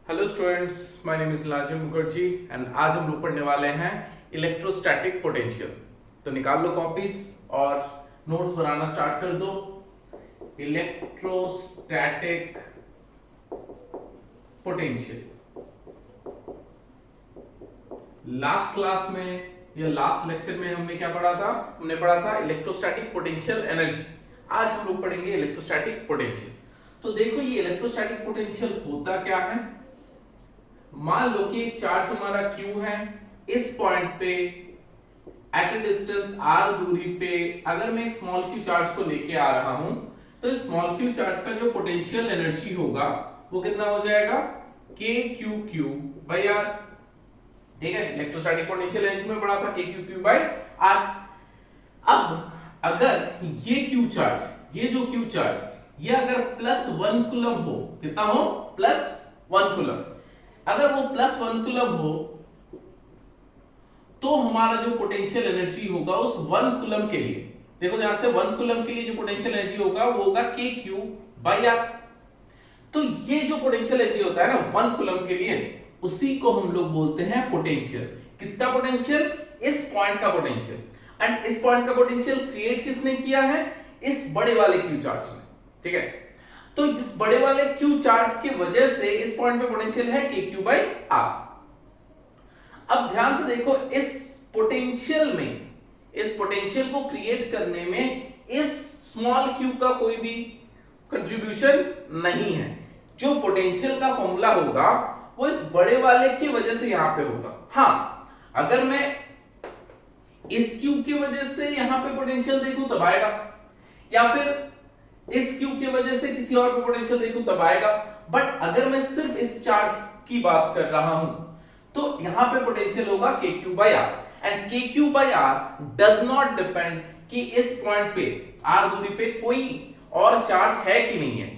Hello students, my name is Lajam Mukherjee and आज हम लोग पढ़ने वाले हैं इलेक्ट्रोस्टैटिक पोटेंशियल। तो निकाल लो कॉपीज और नोट्स बनाना स्टार्ट कर दो। इलेक्ट्रोस्टैटिक पोटेंशियल लास्ट क्लास में या लास्ट लेक्चर में हमने क्या पढ़ा था? हमने पढ़ा था इलेक्ट्रोस्टैटिक पोटेंशियल एनर्जी। आज हम लोग पढ़ेंगे इलेक्ट्रोस्टैटिक पोटेंशियल। तो देखो ये इलेक्ट्रोस्टैटिक पोटेंशियल होता क्या है। मान लो कि एक चार्ज हमारा Q है, इस पॉइंट पे एट अ डिस्टेंस r दूरी पे अगर मैं एक स्मॉल q चार्ज को लेके आ रहा हूं तो इस स्मॉल q चार्ज का जो पोटेंशियल एनर्जी होगा वो कितना हो जाएगा? kqqr। ठीक है, इलेक्ट्रोस्टैटिक पोटेंशियल एनर्जी में पढ़ा था kqqr। अब अगर ये q चार्ज, ये जो q चार्ज ये अगर +1 कूलम हो, कितना हो? +1 कूलम। अगर वो +1 कूलम हो तो हमारा जो पोटेंशियल एनर्जी होगा उस 1 कूलम के लिए, देखो ध्यान से, 1 कूलम के लिए जो पोटेंशियल एनर्जी होगा वो होगा kq/r। तो ये जो पोटेंशियल एनर्जी होता है ना 1 कूलम के लिए, उसी को हम लोग बोलते हैं पोटेंशियल। किसका पोटेंशियल? इस पॉइंट का पोटेंशियल। एंड इस पॉइंट का पोटेंशियल क्रिएट किसने किया है? इस बड़े वाले q चार्ज ने। ठीक है, तो इस बड़े वाले q चार्ज की वजह से इस पॉइंट पे पोटेंशियल है kq/r। अब ध्यान से देखो, इस पोटेंशियल को क्रिएट करने में इस स्मॉल q का कोई भी कंट्रीब्यूशन नहीं है। जो पोटेंशियल का फॉर्मूला होगा वो इस बड़े वाले की वजह से यहां पे होगा। हां, अगर मैं इस q की वजह से यहां पे पोटेंशियल देखूं तब आएगा, या फिर इस q की वजह से किसी और पे पोटेंशियल देखूं तब आएगा। बट अगर मैं सिर्फ इस चार्ज की बात कर रहा हूं तो यहां पे पोटेंशियल होगा kq/r। And kq/r does not depend कि इस पॉइंट पे r दूरी पे कोई और चार्ज है कि नहीं है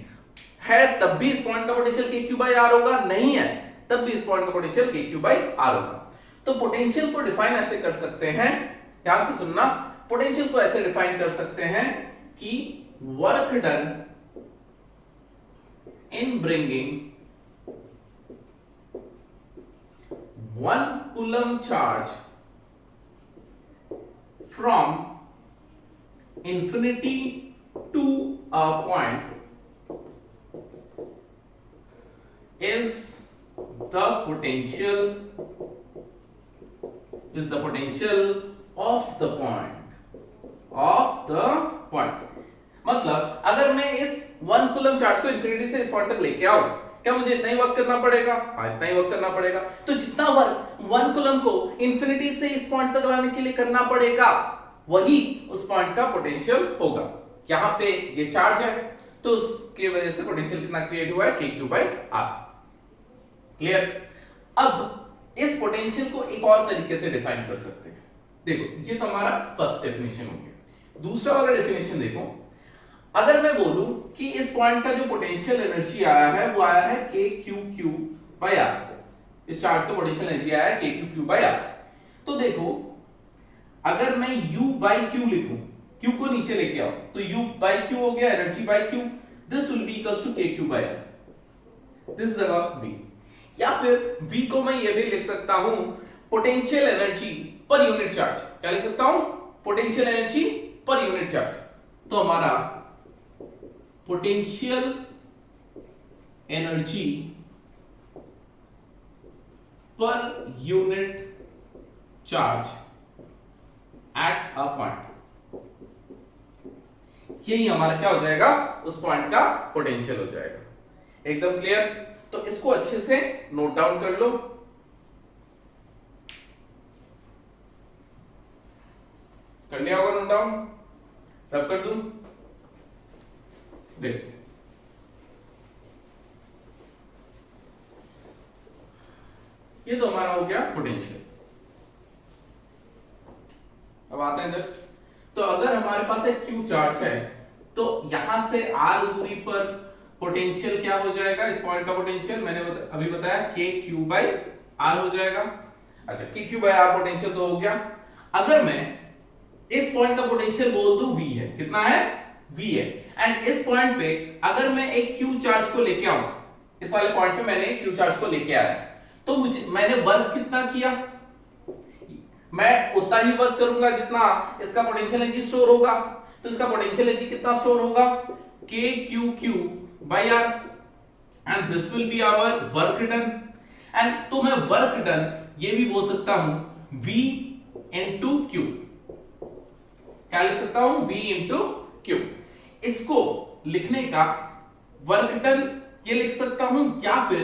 तब भी इस पॉइंट का पोटेंशियल kq/r होगा, नहीं है तब भी इस पॉइंट का पोटेंशियल kq/r होगा। तो पोटेंशियल को डिफाइन ऐसे कर सकते हैं, ध्यान से सुनना, पोटेंशियल को ऐसे डिफाइन कर सकते हैं कि work done in bringing 1 coulomb charge from infinity to a point is the potential of the point। मतलब अगर मैं इस 1 कूलम चार्ज को इंफिनिटी से इस पॉइंट तक लेके आऊं, क्या मुझे इतना ही वर्क करना पड़ेगा? हाँ, इतना ही वर्क करना पड़ेगा। तो जितना वर्क 1 कूलम को इंफिनिटी से इस पॉइंट तक लाने के लिए करना पड़ेगा, वही उस पॉइंट का पोटेंशियल होगा। यहां पे ये चार्ज है तो उसके वजह से पोटेंशियल कितना क्रिएट हुआ है? kq/r। क्लियर? अब इस पोटेंशियल को एक और तरीके से डिफाइन कर सकते हैं। देखो, ये तो हमारा फर्स्ट डेफिनेशन हो गया। दूसरा वाला डेफिनेशन देखो, अगर मैं बोलूं कि इस पॉइंट का जो पोटेंशियल एनर्जी आया है वो आया है kqqr। इस चार्ज का पोटेंशियल एनर्जी आया है kqqr। तो देखो, अगर मैं u/q लिखूं, q को नीचे लेके आओ तो u/q हो गया, energy by q, this will be equals to kq/r। This is v। या फिर v को मैं ये भी लिख सकता हूं potential energy per unit charge. क्या लिख सकता हूं? Potential energy per unit charge. तो हमारा potential energy per unit charge at a point, यही हमारा क्या हो जाएगा? उस पॉइंट का पोटेंशियल हो जाएगा। एकदम क्लियर? तो इसको अच्छे से नोट डाउन कर लो। कर लिया होगा नोट डाउन? रब कर दूं? देखो, ये तो हमारा हो गया पोटेंशियल। अब आते हैं इधर। तो अगर हमारे पास एक q चार्ज है तो यहां से r दूरी पर पोटेंशियल क्या हो जाएगा? इस पॉइंट का पोटेंशियल मैंने अभी बताया kq/r हो जाएगा। अच्छा, kq/r पोटेंशियल तो हो गया। अगर मैं इस पॉइंट का पोटेंशियल बोल दूं v है, कितना है? v है। एंड इस पॉइंट पे अगर मैं एक q चार्ज को लेके आऊं, इस वाले पॉइंट पे मैंने क्यू चार्ज को लेके आया, तो मुझे मैंने वर्क कितना किया, मैं उतना ही वर्क करूंगा जितना इसका पोटेंशियल एनर्जी स्टोर होगा। तो इसका पोटेंशियल एनर्जी कितना स्टोर होगा, k q q by r, and this will be our work done. And तो मैं वर्क डन ये भी बोल सकता हूं V इंटू क्यू, क्या लिख सकता हूं, V इंटू क्यू। इसको लिखने का वर्क डन ये लिख सकता हूं, या फिर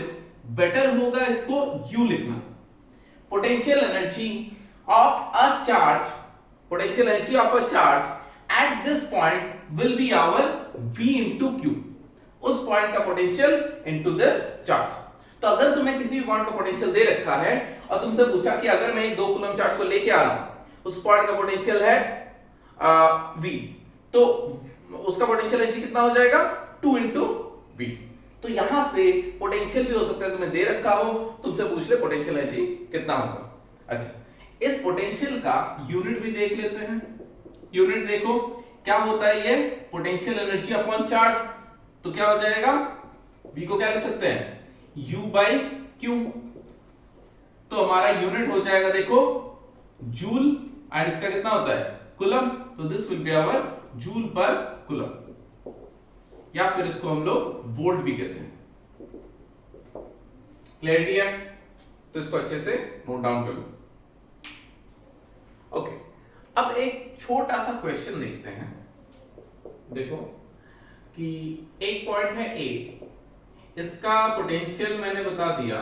बेटर होगा इसको U लिखना, potential energy of a charge, potential energy of a charge at this point will be our V into Q, उस पॉइंट का पोटेंशियल into this charge। तो अगर तुम्हें किसी भी पॉइंट का पोटेंशियल दे रखा है और तुमसे पूछा कि अगर मैं 2 कूलम चार्ज को लेके आ रहा हूं, उस पॉइंट का पोटेंशियल है V, तो उसका पोटेंशियल एनर्जी कितना हो जाएगा, 2 into V। तो यहां से पोटेंशियल भी हो सकता है तुम्हें दे रखा हो, तुमसे पूछ ले पोटेंशियल एनर्जी कितना होगा। अच्छा, इस पोटेंशियल का यूनिट भी देख लेते हैं। यूनिट देखो क्या होता है, ये पोटेंशियल एनर्जी अपॉन चार्ज, तो क्या हो जाएगा, V को क्या लिख सकते हैं, U बाई Q। तो हमारा यूनिट हो जाएगा देखो जूल, एंड इसका कितना होता है, कूलम, तो this will be our joule per coulomb, या फिर इसको हम लोग वोल्ट भी कहते हैं। क्लियरिटी है, तो इसको अच्छे से नोट डाउन कर लो। ओके, अब एक छोटा सा क्वेश्चन देखते हैं। देखो कि एक पॉइंट है ए, इसका पोटेंशियल मैंने बता दिया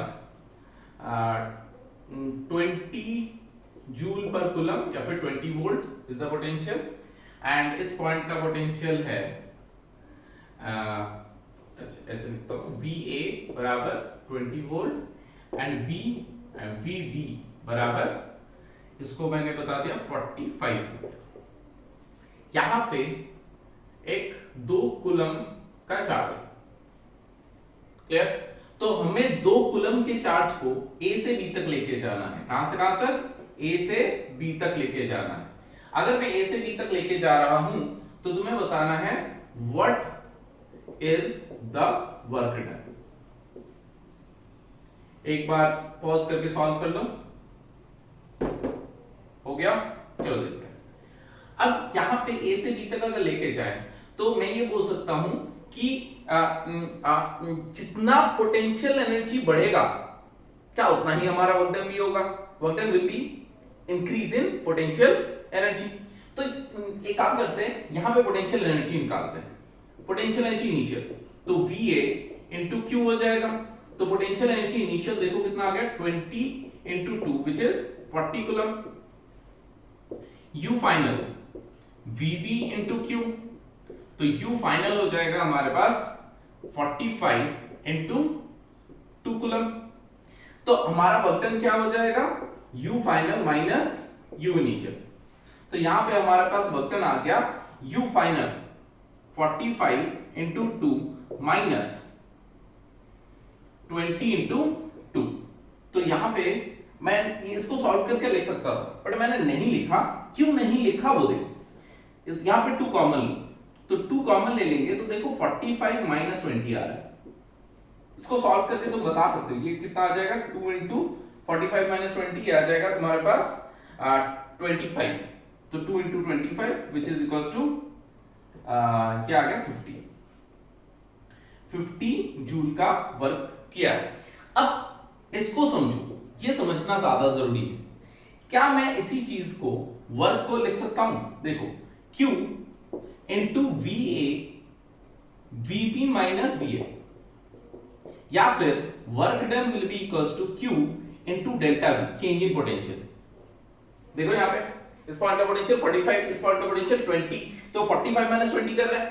20 जूल पर कूलम या फिर 20 volt is the potential, and इस पॉइंट का पोटेंशियल है ऐसे लिखता हूं, VA बराबर 20 वोल्ट एंड VB बराबर, इसको मैंने बता दिया 45 वोल्ट। यहां पे एक 2 कूलम का चार्ज, क्लियर। तो हमें 2 कूलम के चार्ज को A से B तक लेके जाना है। कहां से कहां तक, A से B तक लेके जाना है। अगर मैं A से B तक लेके जा रहा हूं तो तुम्हें बताना है what is the work done. एक बार पॉज करके सॉल्व कर लो, हो गया, चलो देखते हैं। अब यहां पे A से B तक अगर लेके जाए तो मैं ये बोल सकता हूं कि जितना पोटेंशियल एनर्जी बढ़ेगा क्या उतना ही हमारा वर्क डन भी होगा, work done will be increase in potential energy. तो एक काम करते हैं, यहां पे पोटेंशियल एनर्जी निकालते हैं, पोटेंशियल एनर्जी इनिशियल, तो VA इंटू Q हो जाएगा। तो पोटेंशियल एनर्जी इनिशियल देखो कितना आ गया, 20 into 2 which is 40 coulomb. U final VB into Q, तो U फाइनल हो जाएगा हमारे पास 45 इंटू 2 कूलम। तो हमारा वर्क डन क्या हो जाएगा, U final minus U initial. तो यहां पे हमारे पास वर्क डन आ गया U final 45 into 2 minus 20 into 2। तो यहां पे मैं इसको सॉल्व करके लिख सकता था, बट मैंने नहीं लिखा। क्यों नहीं लिखा वो देखो, इस यहां पे 2 कॉमन लो, तो 2 कॉमन ले लेंगे तो देखो 45 माइनस 20 आ रहा है। इसको सॉल्व करके तुम बता सकते हो ये कितना आ जाएगा, 2 इंटू 45 माइनस 20 आ जाएगा तुम्हारे पास 25। तो 2 into 25 which is equals to क्या आ गया, 50 जूल का वर्क किया है। अब इसको समझो, ये समझना ज्यादा जरूरी है। क्या मैं इसी चीज को वर्क को लिख सकता हूं, देखो Q into VA VB minus VA, या फिर work done will be equals to Q into delta V, change in potential. देखो यहां पे इस पॉइंट का पोटेंशियल 45, इस पॉइंट का पोटेंशियल 20, तो 45 माइनस 20 कर रहा है,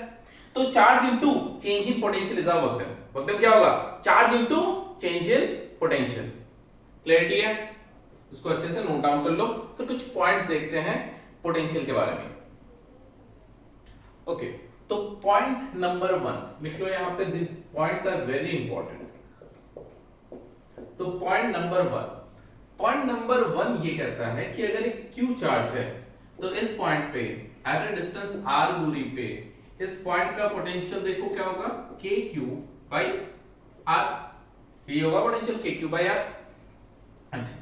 तो charge into change in potential is work done. Work done क्या होगा, charge into change in potential. Clarity है, इसको अच्छे से नोट डाउन कर लो। फिर कुछ पॉइंट्स देखते हैं पोटेंशियल के बारे में। ओके, तो पॉइंट नंबर 1 लिख लो यहां पे, this points are very important. तो पॉइंट नंबर 1 ये कहता है कि अगर एक Q चार्ज है तो इस पॉइंट पे एट अ डिस्टेंस r दूरी पे इस पॉइंट का पोटेंशियल देखो क्या होगा, KQ बाई R। ये होगा पोटेंशियल के क्यू बाई आर। अच्छा,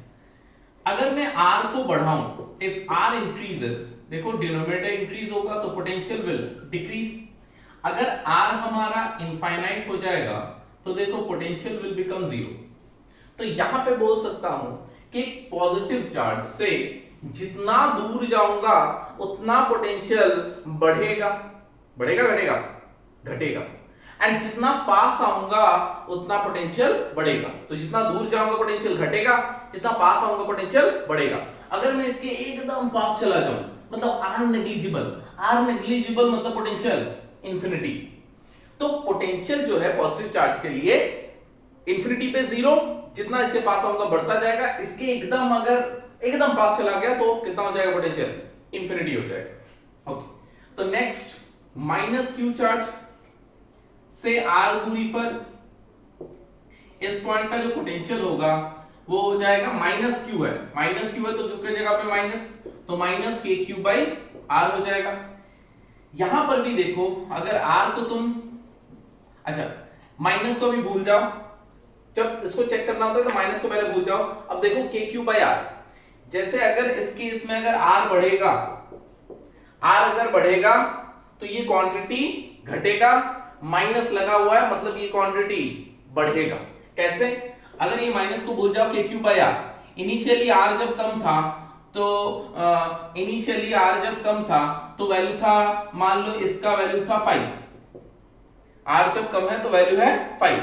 अगर मैं r को बढ़ाऊं, इफ r इंक्रीजेस, देखो डिनोमिनेटर इंक्रीज होगा तो पोटेंशियल विल डिक्रीज। अगर r हमारा इनफाइनाइट हो जाएगा तो देखो पोटेंशियल विल बिकम जीरो। तो यहां पे बोल सकता हूं कि पॉजिटिव चार्ज से जितना दूर जाऊंगा उतना पोटेंशियल बढ़ेगा, बढ़ेगा घटेगा, घटेगा। एंड जितना पास आऊंगा उतना पोटेंशियल बढ़ेगा। तो जितना दूर जाऊंगा पोटेंशियल घटेगा, जितना पास आऊंगा पोटेंशियल बढ़ेगा। अगर मैं इसके एकदम पास चला जाऊं, मतलब आर नेग्लिजिबल, आर नेग्लिजिबल मतलब पोटेंशियल इंफिनिटी। तो पोटेंशियल जो है पॉजिटिव चार्ज के लिए इंफिनिटी पे जीरो, जितना इसके पास आऊंगा बढ़ता जाएगा। इसके एकदम अगर एकदम पास चला गया तो कितना हो जाएगा पोटेंशियल, इंफिनिटी हो जाएगा। ओके, तो नेक्स्ट माइनस क्यू चार्ज से आर दूरी पर इस पॉइंट का जो पोटेंशियल होगा वो हो जाएगा माइनस क्यू है, माइनस क्यू है तो क्यू की जगह पे माइनस, तो माइनस के क्यू बाई आर हो जाएगा। यहां पर भी देखो, अगर आर को तुम, अच्छा माइनस को भी भूल जाओ, जब इसको चेक करना होता है तो माइनस को पहले भूल जाओ। अब देखो के क्यू बाई आर, जैसे अगर इसकी इसमें अगर आर बढ़ेगा, आर अगर बढ़ेगा तो ये क्वांटिटी घटेगा, माइनस लगा हुआ है मतलब ये क्वांटिटी बढ़ेगा। कैसे? अगर ये माइनस को भूल जाओ k q by r, initially r जब कम था तो इनिशियली आर जब कम था तो वैल्यू था, मान लो इसका वैल्यू था 5, आर जब कम है तो वैल्यू है 5।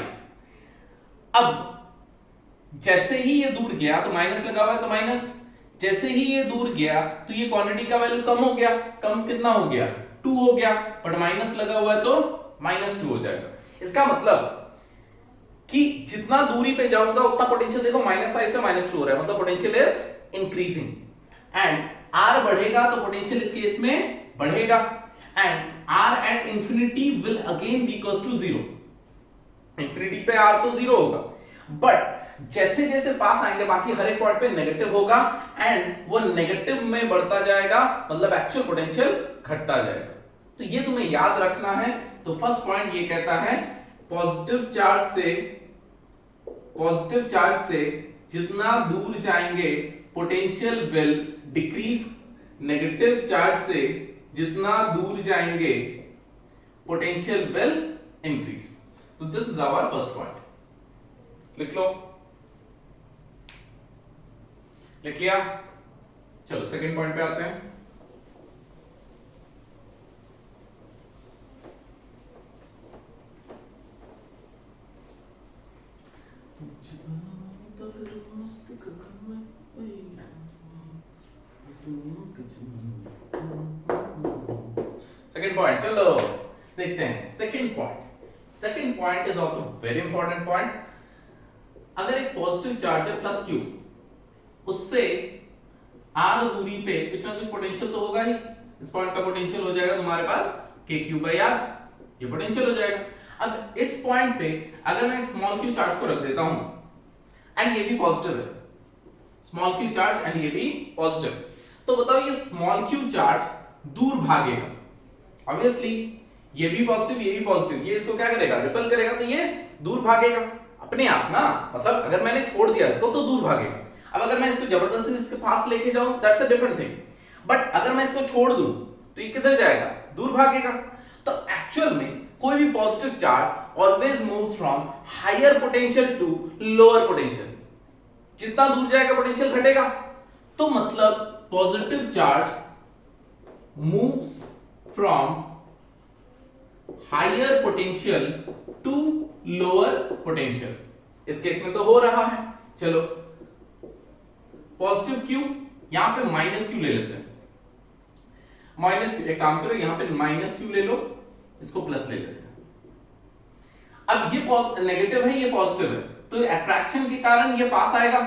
अब जैसे ही ये दूर गया तो माइनस लगा हुआ है तो माइनस, जैसे ही ये दूर गया तो ये क्वांटिटी का वैल्यू कम हो गया, कम कितना हो गया 2 हो गया, बट माइनस लगा हुआ है तो -2 हो जाएगा। इसका मतलब कि जितना दूरी पे जाऊंगा उतना पोटेंशियल, देखो -5 से -2 हो रहा है, मतलब potential is increasing. And r बढ़ेगा तो पोटेंशियल इस केस में बढ़ेगा, and r at infinity will again be equals to 0। Infinity पे r तो 0 होगा, बट जैसे जैसे पास आएंगे बाकी हर एक पॉइंट पे नेगेटिव होगा, एंड वो नेगेटिव में बढ़ता जाएगा, मतलब एक्चुअल पोटेंशियल घटता जाएगा। तो ये तुम्हें याद रखना है। तो फर्स्ट पॉइंट ये कहता है पॉजिटिव चार्ज से जितना दूर जाएंगे potential will decrease, negative charge से जितना दूर जाएंगे पोटेंशियल विल इंक्रीज। तो this is our first point. लिख लो, लिख लिया? चलो सेकंड पॉइंट पे आते हैं। सेकंड पॉइंट, चलो देखते हैं second point is also very important point. अगर एक पॉजिटिव चार्ज है प्लस क्यू, उससे आर दूरी पे कुछ ना कुछ पोटेंशियल तो होगा ही। इस पॉइंट का पोटेंशियल हो जाएगा तुम्हारे पास के क्यू बाई आर, ये पोटेंशियल हो जाएगा। अब इस पॉइंट पे अगर मैं एक स्मॉल क्यू चार्ज को रख देता हूं, एंड ये भी पॉजिटिव है, स्मॉल क्यू चार्ज एंड ये भी पॉजिटिव, तो बताओ ये स्मॉल क्यू चार्ज दूर भागेगा। ऑब्वियसली ये भी पॉजिटिव, ये भी पॉजिटिव, ये इसको क्या करेगा, रिपेल करेगा, तो ये दूर भागेगा अपने आप ना। मतलब अगर मैंने छोड़ दिया इसको तो दूर भागेगा। अब अगर मैं इसको जबरदस्ती इसके पास लेके जाऊं, that's a different thing. But अगर मैं इसको छोड़ दूं तो ये किधर जाएगा, दूर भागेगा। तो एक्चुअल में कोई भी positive charge always moves from higher potential to lower potential. जितना दूर जाएगा पोटेंशियल घटेगा। तो मतलब positive charge moves from higher potential to lower potential. इस केस में तो हो रहा है। चलो पॉजिटिव क्यू, यहां पे माइनस क्यू ले लेते हैं। माइनस क्यू, एक काम करो यहां पे माइनस क्यू ले लो, इसको प्लस ले लेते हैं। अब ये नेगेटिव है, ये पॉजिटिव है, तो अट्रैक्शन के कारण ये पास आएगा।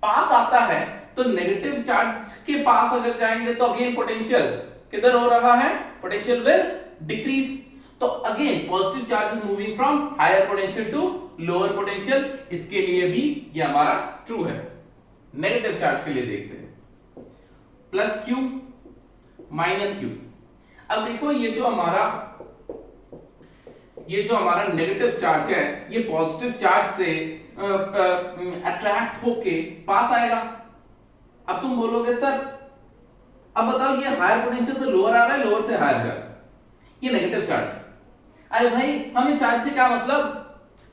पास आता है तो नेगेटिव चार्ज के पास अगर जाएंगे तो अगेन पोटेंशियल किधर हो रहा है, पोटेंशियल विल डिक्रीज। तो again positive charge is moving from higher potential to lower potential. इसके लिए भी ये हमारा ट्रू है। नेगेटिव चार्ज के लिए देखते हैं, प्लस क्यू माइनस क्यू। अब देखो ये जो हमारा ये जो हमारा नेगेटिव चार्ज है ये पॉजिटिव चार्ज से अट्रैक्ट होके पास आएगा। अब तुम बोलोगे सर अब बताओ ये हायर पोटेंशियल से लोअर आ रहा है, लोअर से हायर जा रहा है, ये नेगेटिव चार्ज। अरे भाई हमें चार्ज से क्या मतलब,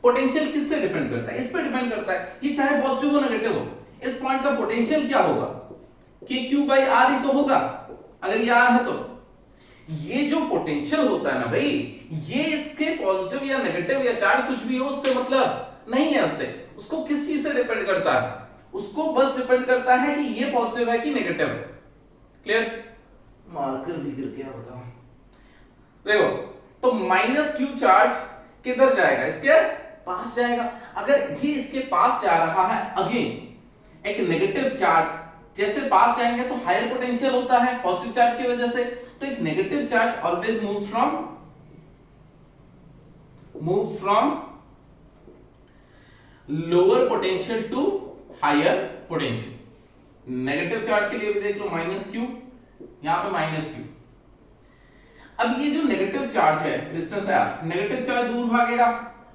पोटेंशियल किससे डिपेंड करता है, इस पे डिपेंड करता है, ये चाहे पॉजिटिव हो नेगेटिव हो, इस पॉइंट का पोटेंशियल क्या होगा, KQ/R ही तो होगा अगर ये R है तो। ये जो पोटेंशियल होता है ना भाई, ये इसके पॉजिटिव या नेगेटिव या चार्ज कुछ भी हो उससे मतलब नहीं है, उसको किस चीज से डिपेंड करता है, उसको बस डिपेंड करता है कि ये पॉजिटिव है कि नेगेटिव है। क्लियर? मार्कर भी गिर गया, बताओ। देखो तो -Q चार्ज किधर जाएगा, इसके पास जाएगा। अगर ये इसके पास जा रहा है, अगेन एक नेगेटिव चार्ज जैसे पास जाएंगे तो हायर पोटेंशियल होता है पॉजिटिव चार्ज की वजह से, तो एक negative charge always moves from lower potential to higher potential. Negative charge के लिए भी देख लो -Q, यहां पे -Q। अब ये जो नेगेटिव चार्ज है, रेजिस्टेंस है, नेगेटिव चार्ज दूर भागेगा,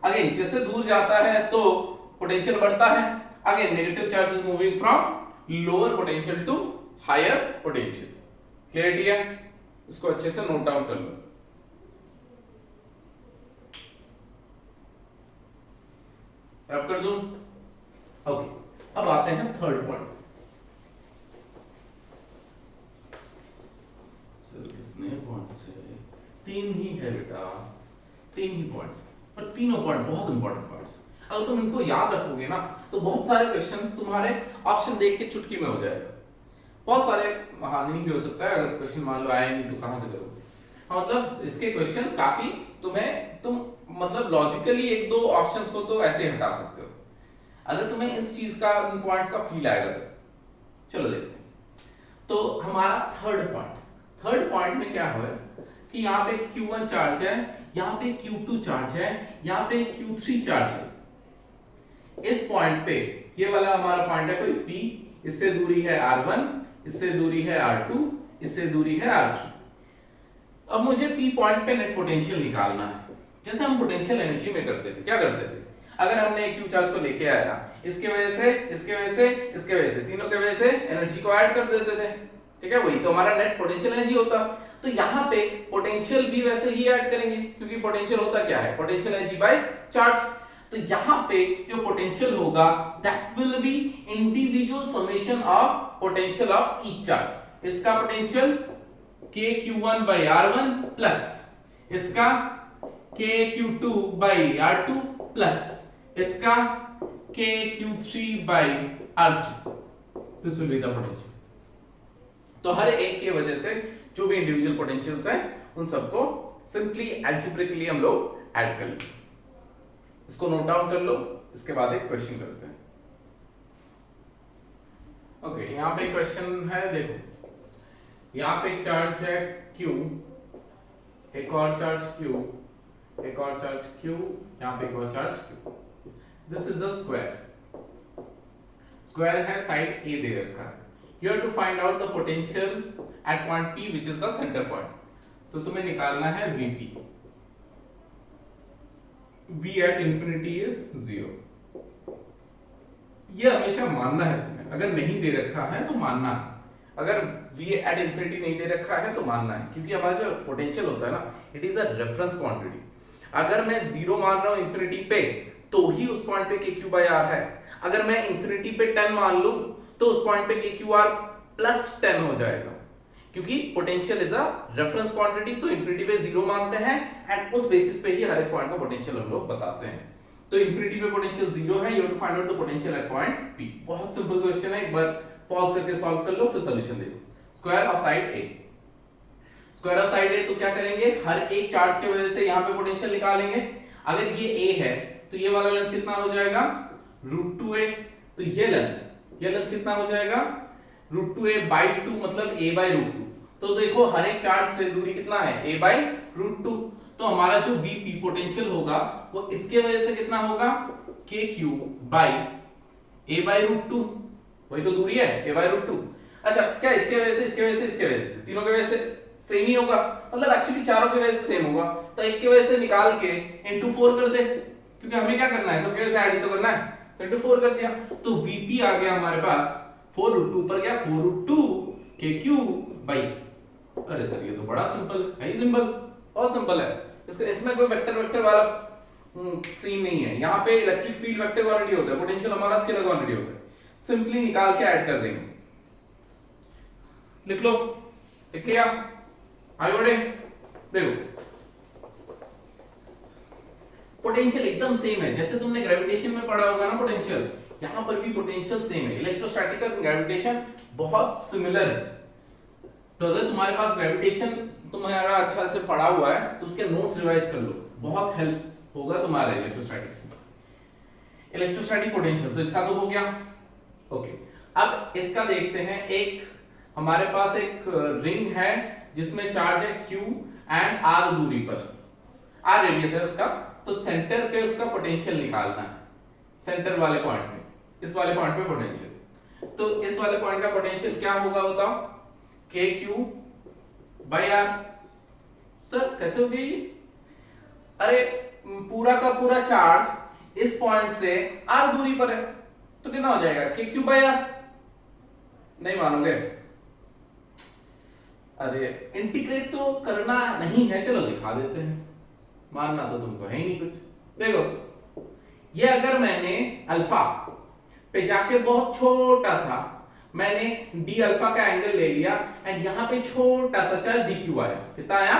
अगेन जैसे दूर जाता है तो पोटेंशियल बढ़ता है, again negative charge is moving from lower potential to higher potential. Clarity है? इसको अच्छे से नोट डाउन कर लो। रब कर दूं? ओके, अब आते हैं थर्ड पॉइंट। सर कितने पॉइंट्स है? 3 ही है बेटा, 3 ही पॉइंट्स, पर तीनों पॉइंट बहुत इंपॉर्टेंट पॉइंट्स। अगर तुम इनको याद रखोगे ना तो बहुत सारे क्वेश्चंस तुम्हारे ऑप्शन देख के चुटकी में हो जाएगा। बहुत सारे, हाँ नहीं भी हो सकता है, अगर क्वेश्चन मान लो आए नहीं तो कहां से करोगे। मतलब इसके क्वेश्चंस काफी तुम मतलब लॉजिकली 1-2 ऑप्शंस को तो ऐसे हटा सकते हो अगर तुम्हें इस चीज का, इन पॉइंट्स का फील आएगा तो। चलो देखते हैं। तो हमारा थर्ड पॉइंट में क्या हुआ कि यहाँ पे Q1 चार्ज है, यहाँ पे Q2 चार्ज है, यहाँ पे Q3 चार्ज है। इस पॉइंट पे ये वाला हमारा पॉइंट है कोई P, इससे दूरी है R1, इससे दूरी है R2, इससे दूरी है R3। अब मुझे P पॉइंट पे नेट पोटेंशियल निकालना है, जैसे हम पोटेंशियल एनर्जी में करते थे। क्या करते थे, अगर हमने Q चार्ज को लेके आया, इसके वजह से, इसके वजह से, इसके वजह से, तीनों के वजह से एनर्जी को ऐड कर देते थे। ठीक है, वही तो हमारा नेट पोटेंशियल एनर्जी होता। तो यहाँ पे पोटेंशियल भी वैसे ही ऐड करेंगे, क्योंकि पोटेंशियल होता क्या है, पोटेंशियल एनर्जी बाय चार्ज। तो यहाँ पे जो पोटेंशियल होगा that will B individual summation of potential of each charge. इसका पोटेंशियल KQ1/R1 प्लस इसका KQ2/R2 प्लस इसका KQ3/R3। This will be the potential. तो हर एक की वजह से जो भी इंडिविजुअल पोटेंशियल्स हैं उन सबको सिंपली एल्जेब्रिकली हम लोग ऐड कर लेंगे। इसको नोट डाउन कर लो, इसके बाद एक क्वेश्चन करते हैं। ओके, यहाँ पे क्वेश्चन है, देखो यहाँ पे एक चार्ज है Q, एक और चार्ज Q, एक और चार्ज Q, यहाँ पे एक और charge Q। This is the square. Square है, साइड A दे रखा है। You have to find out the potential at point P, which is the center point. तो तुम्हें निकालना है VP। V at infinity is 0। ये हमेशा मानना है तुम्हें, अगर नहीं दे रखा है तो मानना है, अगर V at infinity नहीं दे रखा है तो मानना है, क्योंकि हमारा जो पोटेंशियल होता है ना, it is a reference quantity. अगर मैं 0 मान रहा हूं इंफिनिटी पे तो ही उस पॉइंट पे KQ/R है। अगर मैं इंफिनिटी पे 10 मान लूं तो उस पॉइंट पे KQR प्लस 10 हो जाएगा, क्योंकि potential is a reference quantity. तो इंफिनिटी पे 0 मानते हैं एंड उस बेसिस पे ही हर एक पॉइंट का पोटेंशियल हम लोग बताते हैं। तो इंफिनिटी पे पोटेंशियल 0 है, you have to find out the potential at point P। बहुत सिंपल क्वेश्चन है, एक बार पॉज करके सॉल्व कर लो, फिर सॉल्यूशन देखो। Square of side A, square of side A तो क्या करेंगे, हर एक चार्ज की वजह से यहाँ पे पोटेंशियल निकालेंगे। अगर ये A है तो ये वाला लेंथ कितना हो जाएगा, √2a। तो ये लेंथ कितना हो जाएगा, √2a/2, मतलब a/√2। तो देखो हर एक चार्ज से दूरी कितना है, a/√2। तो हमारा जो Vp पोटेंशियल होगा वो इसके वजह से कितना होगा, KQ/a/√2। वही तो दूरी है, a/√2। अच्छा, क्या इसके वजह से, इसके वजह से, इसके वजह से, तीनों की वजह से? सेम ही होगा, मतलब एक्चुअली चारों की वजह से सेम होगा, तो एक की वजह से निकाल के इनटू 4 कर दे, क्योंकि हमें क्या करना है, सबके वजह से ऐड ही तो करना है, तो इनटू 4 कर दिया, तो Vp आ गया हमारे पास 4√2 ऊपर गया 4√2 KQ बाई, अरे सर ये तो बड़ा सिंपल है, ही सिंपल, बहुत सिंपल है, इसमें कोई वेक्टर वेक्टर वाला सीन नहीं है, यहाँ पे इलेक्ट्रिक फील्ड वेक्टर क्वांटिटी होता है, पोटेंशियल हमारा स्केलर क्वांटिटी होता है, सिंपली निकाल के ऐड कर देंगे, लिख लो, लिख लिया, आगे बढ़े, देखो पोटेंशियल एकदम सेम है, जैसे तुमने ग्रेविटेशन में पढ़ा होगा ना पोटेंशियल, यहां पर भी पोटेंशियल सेम है, इलेक्ट्रोस्टैटिक और ग्रेविटेशन बहुत सिमिलर है, तो अगर तुम्हारे पास ग्रेविटेशन तुम्हारा अच्छा से पढ़ा हुआ है तो उसके नोट्स रिवाइज कर लो, बहुत हेल्प होगा तुम्हारे इलेक्ट्रोस्टैटिक्स में। इलेक्ट्रोस्टैटिक पोटेंशियल तो इसका तो हो गया, ओके, अब इसका देखते हैं, एक हमारे पास एक रिंग है जिसमें चार्ज है Q एंड R दूरी पर, R रेडियस है उसका, तो सेंटर पे उसका पोटेंशियल निकालना है, सेंटर वाले पॉइंट पे, इस वाले पॉइंट पे पोटेंशियल, तो इस वाले पॉइंट का पोटेंशियल क्या होगा बताओ, KQ बाई R, सर कैसे होगी, अरे पूरा का पूरा चार्ज इस पॉइंट से R दूरी पर है, तो कितना हो जाएगा KQ बाई R, नहीं मानोगे, अरे इंटीग्रेट तो करना नहीं है, चलो दिखा देते हैं, मानना तो तुमको है ही नहीं कुछ, देखो ये अगर मैंने अल्फा पे जाके बहुत छोटा सा मैंने डी अल्फा का एंगल ले लिया एंड यहां पे छोटा सा चार्ज dq आया, कितना आया,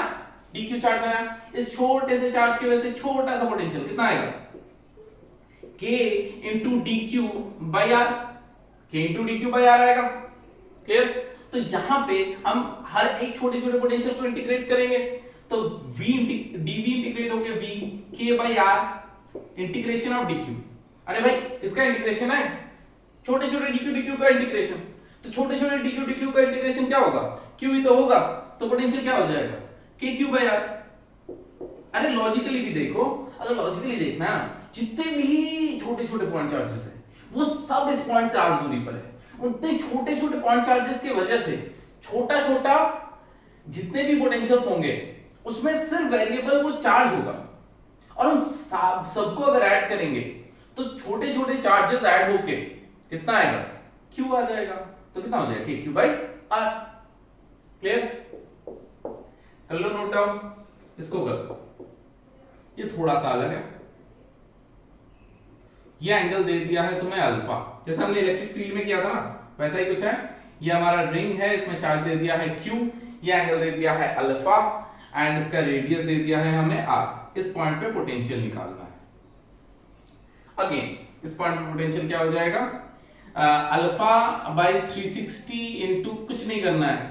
dq चार्ज आया, इस छोटे से चार्ज की वजह से छोटा सा पोटेंशियल कितना आएगा, k into dq by r, k into dq by r आएगा, क्लियर, तो यहां पे हम हर एक छोटे छोटे पोटेंशियल को इंटीग्रेट करेंगे, तो dv इंटीग्रेट हो गया v k by r integration of dq, अरे भाई किसका इंटीग्रेशन है, छोटे छोटे dq का इंटीग्रेशन, तो छोटे छोटे dq का इंटीग्रेशन क्या होगा, q ही तो होगा, तो पोटेंशियल क्या हो जाएगा kq बाई r, अरे लॉजिकली भी देखो, अगर लॉजिकली देखना है ना, जितने भी छोटे छोटे पॉइंट चार्जेस हैं वो सब इस पॉइंट से r दूरी पर है, उतने छोटे छोटे पॉइंट चार्जेस की वजह से छोटा छोटा जितने भी पोटेंशियल्स होंगे उसमें सिर्फ वेरिएबल वो चार्ज होगा, और उन सबको अगर ऐड करेंगे तो छोटे छोटे चार्जेस ऐड होके कितना आएगा, Q आ जाएगा, तो कितना हो जाएगा KQ बाई R, क्लियर, कर लो नोट डाउन, इसको कर, ये थोड़ा सा अलग है, ये एंगल दे दिया है तुम्हें अल्फा, जैसे हमने इलेक्ट्रिक फील्ड में किया था ना वैसा ही कुछ है, ये हमारा रिंग है, इसमें चार्ज दे दिया है Q, ये एंगल दे दिया है अल्फा एंड इसका रेडियस दे दिया है हमें R, इस पॉइंट पे पोटेंशियल निकालना है, अगेन इस पॉइंट पे पोटेंशियल क्या हो जाएगा, अल्फा बाई 360 इंटू कुछ नहीं करना है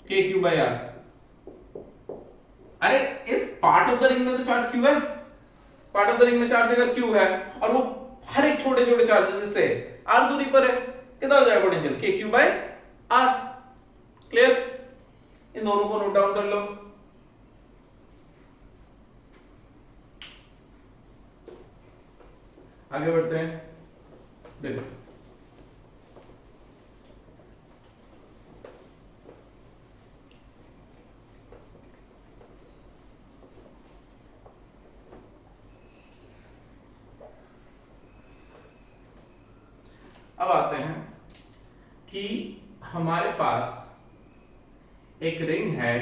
KQ बाई R, अरे इस पार्ट ऑफ द रिंग में तो चार्ज Q है, पार्ट ऑफ द रिंग में चार्ज अगर Q है और वो हर एक छोटे छोटे चार्जेस से R दूरी पर है, कितना हो जाएगा potential KQ by R, clear, इन दोनों को नोट डाउन कर लो, आगे बढ़ते हैं, देखो अब आते हैं कि हमारे पास एक रिंग है,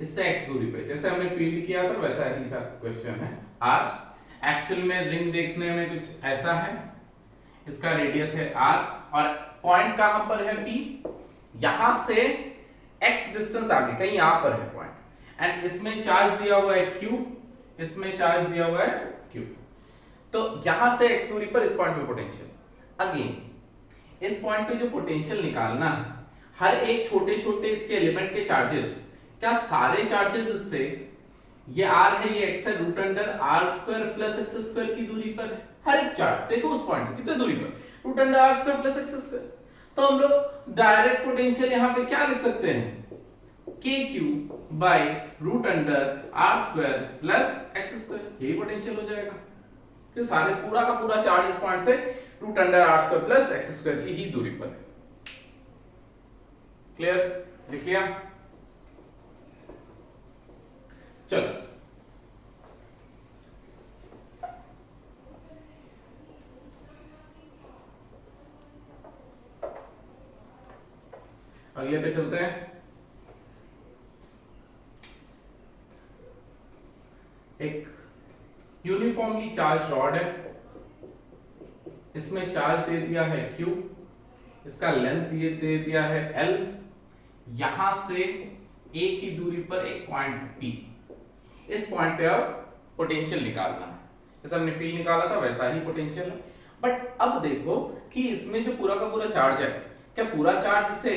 इससे x दूरी पे, जैसे हमने फील्ड किया था वैसा ही सा क्वेश्चन है, r एक्चुअल में रिंग देखने में कुछ ऐसा है, इसका रेडियस है r और पॉइंट कहां पर है P, यहां से x डिस्टेंस आगे कहीं यहां पर है पॉइंट, एंड इसमें चार्ज दिया हुआ है Q, इसमें चार्ज दिया हुआ है Q, तो यहां से x दूरी पर इस पॉइंट पे पोटेंशियल, अगेन इस पॉइंट पे जो पोटेंशियल निकालना है, हर एक छोटे छोटे इसके एलिमेंट के चार्जेस, क्या सारे चार्जेस इससे, ये r है ये x है, root under r square plus x square की दूरी पर है, हर एक चार्ज देखो उस पॉइंट से कितने दूरी पर, root under r square plus x square, तो हम लोग डायरेक्ट पोटेंशियल यहां पे क्या लिख सकते हैं, kq by root under r square plus x square, यही पोटेंशियल हो जाएगा, तो सारे पूरा का पूरा चार्ज इस पॉइंट से root under r square plus x square की ही दूरी पर है, क्लियर, लिख लिया, चलो अगले पे चलते हैं। एक यूनिफॉर्मली चार्ज रॉड है, इसमें चार्ज दे दिया है Q, इसका लेंथ दे दिया है L, यहां से A की दूरी पर एक पॉइंट P, इस पॉइंट पे अब पोटेंशियल निकालना है। जैसे हमने फील्ड निकाला था वैसा ही पोटेंशियल है। बट अब देखो कि इसमें जो पूरा का पूरा चार्ज है, क्या पूरा चार्ज इससे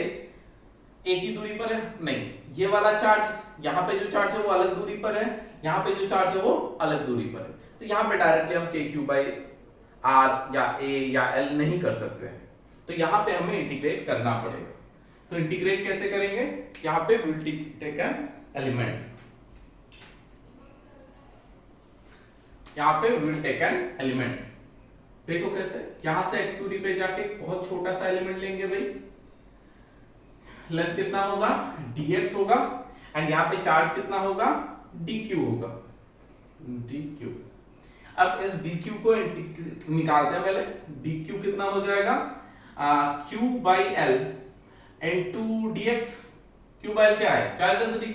A की दूरी पर है? नहीं, ये वाला चार्ज, यहाँ पे जो चार्ज है वो अलग दूरी पर है, यहाँ पे जो चार्ज है वो अलग दूरी पर है। तो यहाँ पे डायरेक्टली हम KQ/R या A या L नहीं कर सकते हैं, तो यहाँ पे हमें इंटीग्रेट करना पड़ेगा। तो इंटीग्रेट कैसे करेंगे? यहाँ पे विल टेक एन एलिमेंट, यहाँ पे विल टेक एन एलिमेंट। देखो कैसे, यहां से x दूरी पे जाके बहुत छोटा सा एलिमेंट लेंगे भाई, लेंथ कितना होगा dx होगा, एंड यहाँ पे चार्ज कितना होगा dq होगा, dq। अब इस dq को निकालते हैं पहले। dq कितना हो जाएगा q/l इनटू dx। q/l क्या है? Charge density,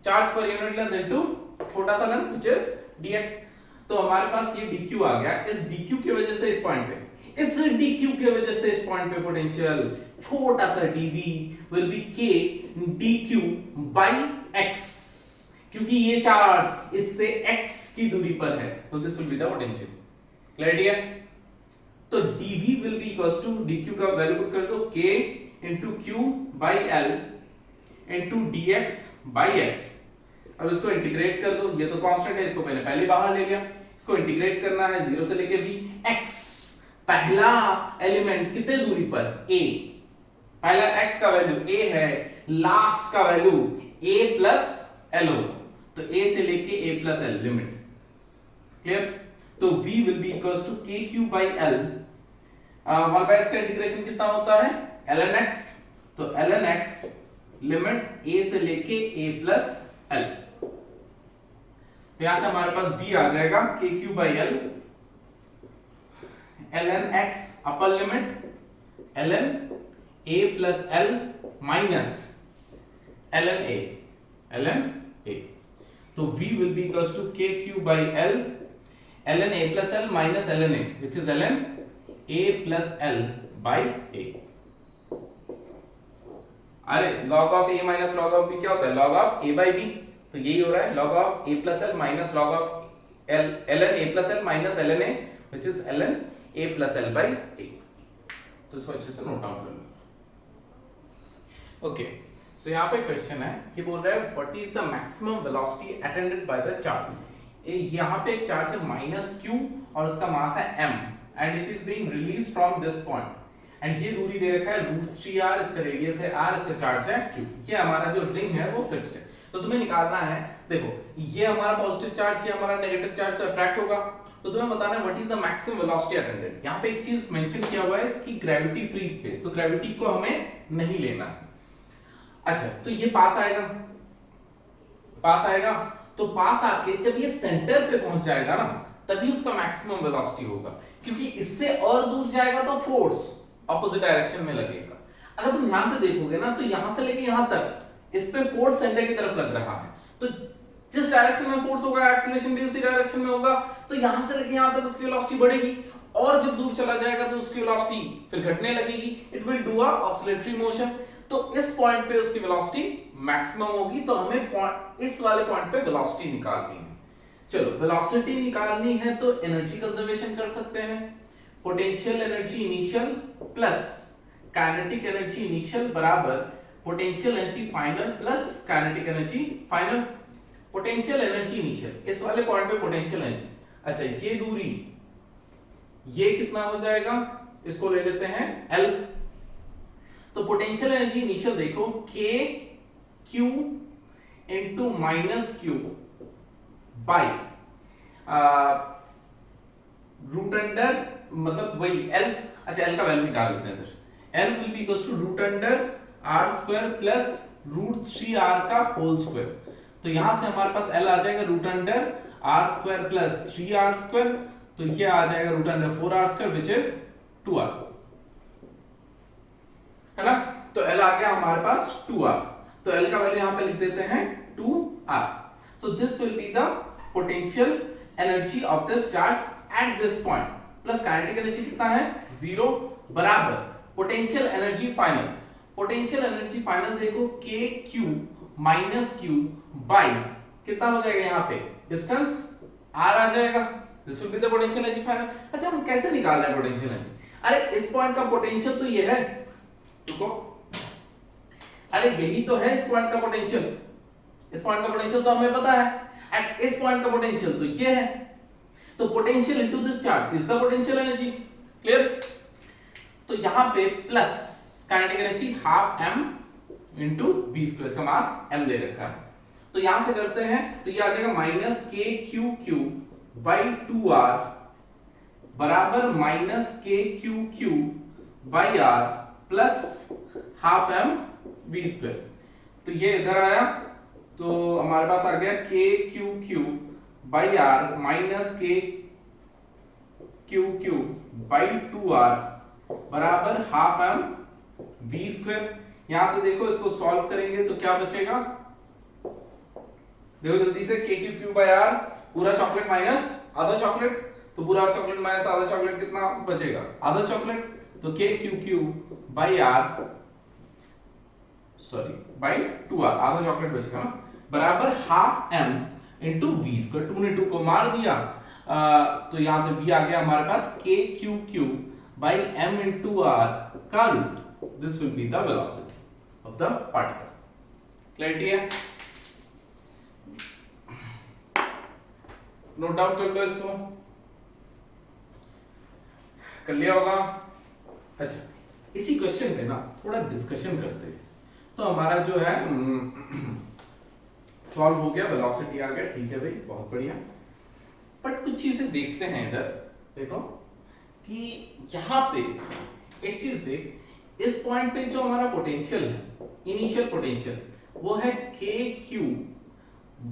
charge per unit length into छोटा सा लेंथ व्हिच इज dx। तो हमारे पास ये dq आ गया। इस dq की वजह से इस पॉइंट पे, इस dq की वजह से इस पॉइंट पे पोटेंशियल छोटा सा dv will be k dq by x, क्योंकि ये चार्ज इससे x की दूरी पर है, तो this will be the potential. Clarity है? तो dv will be equals to dq का वैल्यू पुट कर दो k into q by l into dx by x। अब इसको इंटीग्रेट कर दो, ये तो कांस्टेंट है, इसको पहले बाहर ले लिया, इसको इंटीग्रेट करना है 0 से लेके v। x पहला एलिमेंट कितने दूरी पर? a, पहला x का वैल्यू a है, लास्ट का वैल्यू a प्लस l होगा, तो a से लेके a plus l limit. Clear? तो v will be equals to kq by l, 1 by x का इंटीग्रेशन कितना होता है ln x, तो ln x लिमिट a से लेके a प्लस l। तो यहां से हमारे पास v आ जाएगा kq by l ln x upper limit ln a plus l minus ln a। तो v will be equals to kq by l ln a plus l minus ln a, which is ln a plus l by a। अरे log of a minus log of b क्या होता है? log of a by b, तो यही हो रहा है log of a plus l minus log of l ln a plus l minus ln a, which is ln a plus l by a। तो इसको अच्छे से नोट डाउन कर लो। ओके, सो यहाँ पे क्वेश्चन है कि बोल रहा है what is the maximum velocity attended by the charge. यहाँ पे एक चार्ज है -q और उसका मास है m and it is being release from this point, and ये दूरी दे रखा है √3r, इसका रेडियस है r, इसका चार्ज है q। ये हमारा जो रिंग है वो फिक्स्ड है, तो तुम्हें निकालना है। देखो ये हमारा पॉजिटिव चार्ज, ये हमारा नेगेटिव चार्ज, तो अट्रैक्ट होगा, तो तुम्हें बताना है what is the maximum velocity attended. यहाँ पे एक चीज मेंशन किया हुआ है कि ग्रेविटी फ्री स्पेस, तो ग्रेविटी को हमें नहीं लेना है। अच्छा, तो ये पास आएगा, तो पास आके जब ये सेंटर पे पहुंच जाएगा ना, तभी उसका मैक्सिमम वेलोसिटी होगा, क्योंकि इससे और दूर जाएगा तो फोर्स ऑपोजिट डायरेक्शन में लगेगा। अगर तुम ध्यान से देखोगे ना, तो यहां से लेके यहां तक इस पे फोर्स सेंटर की तरफ लग रहा है, तो जिस डायरेक्शन में फोर्स होगा एक्सीलरेशन भी उसी डायरेक्शन में होगा, तो यहां से लेके यहां तक उसकी वेलोसिटी बढ़ेगी, और जब दूर चला जाएगा तो उसकी वेलोसिटी फिर घटने लगेगी, it will do a oscillatory motion. तो इस पॉइंट पे उसकी वेलोसिटी मैक्सिमम होगी, तो हमें इस वाले पॉइंट पे वेलोसिटी निकालनी है। चलो, वेलोसिटी निकालनी है तो एनर्जी कंजर्वेशन कर सकते हैं। Potential energy initial plus kinetic energy initial बराबर potential energy final plus kinetic energy final. Potential energy initial, इस वाले पॉइंट पे पोटेंशियल एनर्जी, अच्छा ये दूरी, ये कितना हो जाएगा, इसको ले लेते हैं L। तो पोटेंशियल एनर्जी इनिशियल देखो k q into -q by root under, मतलब वही L। अच्छा, L का वैल्यू निकाल लेते हैं इधर। L will be equals to root under r square plus √3r का होल स्क्वायर। तो यहां से हमारे पास L आ जाएगा root under are square plus 3r square, तो ये आ जाएगा root under 4r square which is 2r, है ना। तो L आ गया हमारे पास 2r, तो L का वैल्यू यहां पे लिख देते हैं 2r। तो this will be the potential energy of this charge at this point, plus kinetic energy कितना है 0 बराबर potential energy final. Potential energy final देखो k q minus q by कितना हो जाएगा यहाँ पे डिस्टेंस r आ जाएगा, this will be the potential energy final. अच्छा हम कैसे निकाल रहे हैं पोटेंशियल एनर्जी, अरे इस पॉइंट का पोटेंशियल तो ये है, देखो अरे यही तो है इस पॉइंट का पोटेंशियल, इस पॉइंट का पोटेंशियल तो हमें पता है, एंड इस पॉइंट का पोटेंशियल तो ये है, तो potential into this charge is the potential energy, clear. तो यहां पे plus kinetic energy half m into v square, इसका मास m दे रखा है, तो यहां से करते हैं तो ये आ जाएगा minus k q q by 2r बराबर minus k q q by r plus half m v square. तो ये इधर आया तो हमारे पास आ गया k q q by r minus k q q by 2r बराबर हाफ m v स्क्वायर। यहां से देखो इसको सॉल्व करेंगे तो क्या बचेगा, देखो जल्दी से k q q by r पूरा चॉकलेट माइनस आधा चॉकलेट, तो पूरा चॉकलेट माइनस आधा चॉकलेट कितना बचेगा आधा चॉकलेट, तो k q q by r sorry by 2r आधा चॉकलेट बचेगा ना, बराबर half m into v square, 2 ने 2 को मार दिया, तो यहां से v आ गया हमारे पास k q q by m into r का root, this will be the velocity of the particle. Clarity है, नोट डाउन कर लो इसको, कर लिया होगा। अच्छा इसी क्वेश्चन पे ना थोड़ा डिस्कशन करते हैं, तो हमारा जो है सॉल्व हो गया, वेलोसिटी आ गया, ठीक है भाई बहुत बढ़िया, बट कुछ चीजें देखते हैं इधर, देखो कि यहां पे एक चीज देख, इस पॉइंट पे जो हमारा पोटेंशियल है इनिशियल पोटेंशियल वो है k q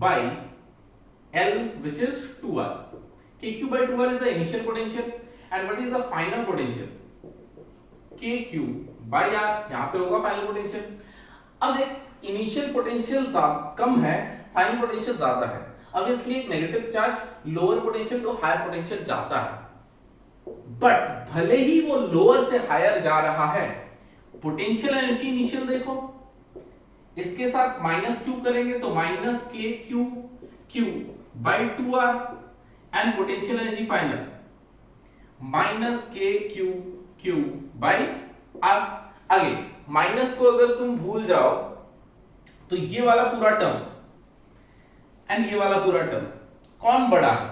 by l which is 2r, k q by 2r is the initial potential and what is the final potential k q by r, यहां पे होगा फाइनल पोटेंशियल। अब एक इनिशियल पोटेंशियल कम है, final potential ज्यादा है, अब इसलिए एक negative charge lower potential to higher potential जाता है, बट भले ही वो लोअर से हायर जा रहा है, पोटेंशियल एनर्जी इनिशियल देखो इसके साथ माइनस क्यू करेंगे तो minus k q q by 2r and potential energy final minus k q q by r। आगे माइनस को अगर तुम भूल जाओ तो ये वाला पूरा टर्म एंड ये वाला पूरा टर्म कौन बड़ा है,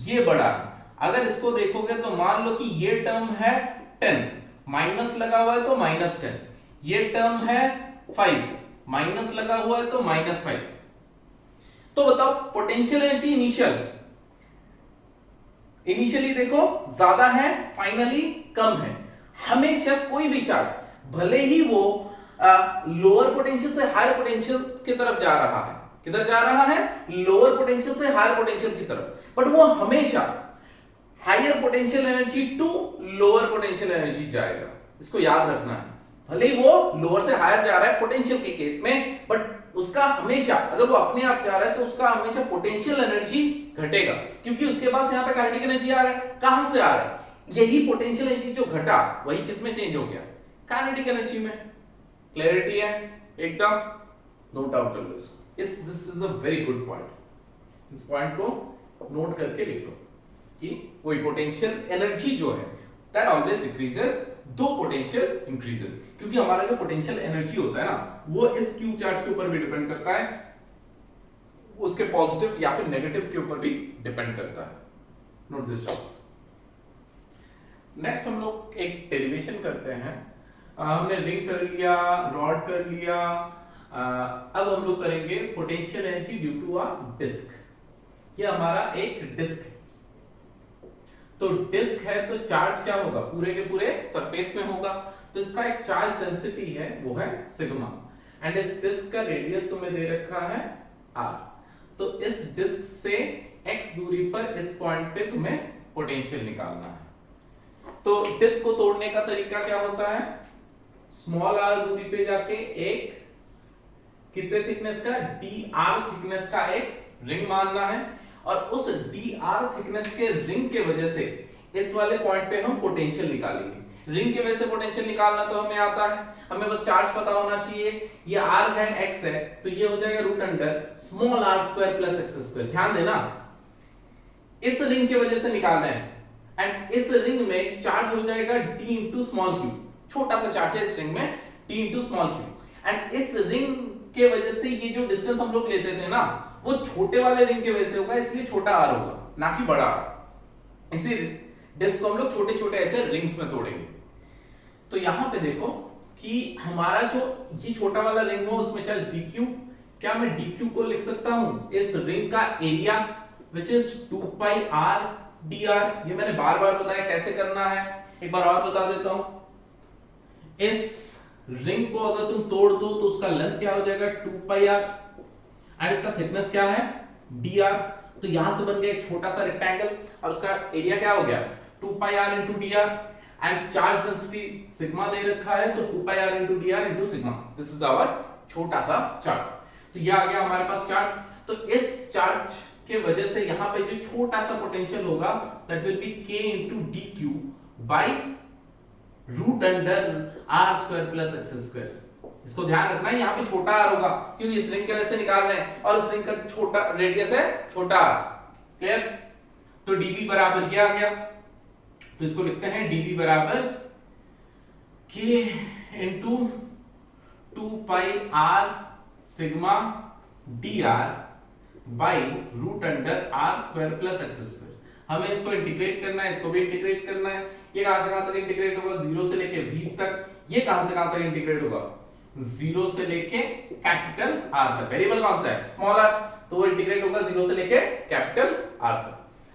ये बड़ा है। अगर इसको देखोगे तो मान लो कि ये टर्म है 10, माइनस लगा हुआ है तो माइनस 10, ये टर्म है 5, माइनस लगा हुआ है तो माइनस 5। तो बताओ पोटेंशियल एनर्जी इनिशियली देखो ज्यादा है, फाइनली कम है। हमेशा कोई भी चार्ज भले ही वो लोअर पोटेंशियल से हायर पोटेंशियल की तरफ जा रहा है, किधर जा रहा है लोअर पोटेंशियल से हायर पोटेंशियल की तरफ, बट वो हमेशा higher potential energy to lower potential energy जाएगा, इसको याद रखना है। भले ही वो लोअर से हायर जा रहा है पोटेंशियल के केस में, बट उसका हमेशा अगर वो अपने आप जा रहा है तो उसका हमेशा पोटेंशियल एनर्जी घटेगा, क्योंकि उसके पास यहाँ पे काइनेटिक एनर्जी आ रहा है। कहां से आ रहा है, यही पोटेंशियल एनर्जी जो घटा वही किसमें चेंज हो गया, काइनेटिक एनर्जी में। क्लैरिटी है एकदम, नोट आउट कर लो इसको, this is a very good point, इस पॉइंट को नोट करके लिख लो कि कोई पोटेंशियल एनर्जी जो है दैट ऑलवेज डिक्रीजेस दो पोटेंशियल इंक्रीजेस, क्योंकि हमारा जो पोटेंशियल एनर्जी होता है ना वो इस क्यू चार्ज के ऊपर भी डिपेंड करता है, उसके पॉजिटिव या फिर नेगेटिव के ऊपर भी डिपेंड करता है। Note this down. नेक्स्ट हम लोग एक डेरिवेशन करते हैं, हमने रिंग कर लिया, रॉड कर लिया, अब हम लोग करेंगे potential energy due to a disc. ये हमारा एक डिस्क है, तो डिस्क है तो चार्ज क्या होगा पूरे के पूरे सरफेस में होगा, तो इसका एक चार्ज डेंसिटी है वो है सिग्मा, एंड इस डिस्क का रेडियस तुम्हें दे रखा है r। तो इस डिस्क से x दूरी पर इस पॉइंट पे तुम्हें पोटेंशियल निकालना है। तो डिस्क को तोड़ने का तरीका क्या होता है, स्मॉल r दूरी पे जाके एक कितने थिकनेस का, dr थिकनेस का एक रिंग मानना है, और उस dr थिकनेस के रिंग के वजह से इस वाले पॉइंट पे हम पोटेंशियल निकालेंगे। रिंग की वजह से पोटेंशियल निकालना तो हमें आता है, हमें बस चार्ज पता होना चाहिए। ये r है, x है, तो ये हो जाएगा root under small r square plus x square. ध्यान देना, इस रिंग की वजह से निकाल रहे हैं, एंड इस रिंग में चार्ज हो जाएगा d इंटू स्मॉल क्यू। छोटा सा चार्ज है इस रिंग में, d into small Q, and इस रिंग के वजह से ये जो डिस्टेंस हम लोग लेते थे ना, वो छोटे वाले रिंग की वजह से होगा, इसलिए छोटा r होगा, ना कि बड़ा r। इसी डिस्क को हम लोग छोटे छोटे ऐसे रिंग्स में तोड़ेंगे। तो यहां पे देखो कि हमारा जो ये छोटा वाला रिंग हो उसमें चार्ज dq, क्या मैं dq को लिख सकता हूं इस रिंग का area which is 2 pi r dr। ये मैंने बार बार बताया कैसे करना है, एक बार और बता देता हूं। इस रिंग को अगर तुम तोड़ दो तो उसका लेंथ क्या हो जाएगा 2 pi r, एंड इसका थिकनेस क्या है dr। तो यहां से बन गया एक छोटा सा रेक्टेंगल, और उसका एरिया क्या हो गया 2 pi r into dr, and charge density sigma दे रखा है, तो 2 pi r into dr into सिग्मा, दिस इज आवर छोटा सा चार्ज। तो ये आ गया हमारे पास चार्ज। तो इस चार्ज के वजह से यहां पे जो छोटा सा पोटेंशियल होगा that will be k into dq by root under r square plus x square. इसको ध्यान रखना है, यहाँ पे छोटा r होगा क्योंकि इस रिंग के वजह से निकाल रहे हैं, और इस रिंग का छोटा रेडियस है छोटा r। क्लियर? तो dv बराबर क्या आ गया, तो इसको लिखते हैं dv बराबर k into 2 pi r sigma dr by root under r square plus x square. हमें इसको इंटीग्रेट करना है, इसको भी इंटीग्रेट करना है। ये कहां से कहां तक इंटीग्रेट होगा, 0 से लेके v तक। ये कहां से कहां तक इंटीग्रेट होगा, 0 से लेके कैपिटल R तक। वेरिएबल कौन सा है, स्मॉल r, तो वो इंटीग्रेट होगा 0 से लेके कैपिटल R तक।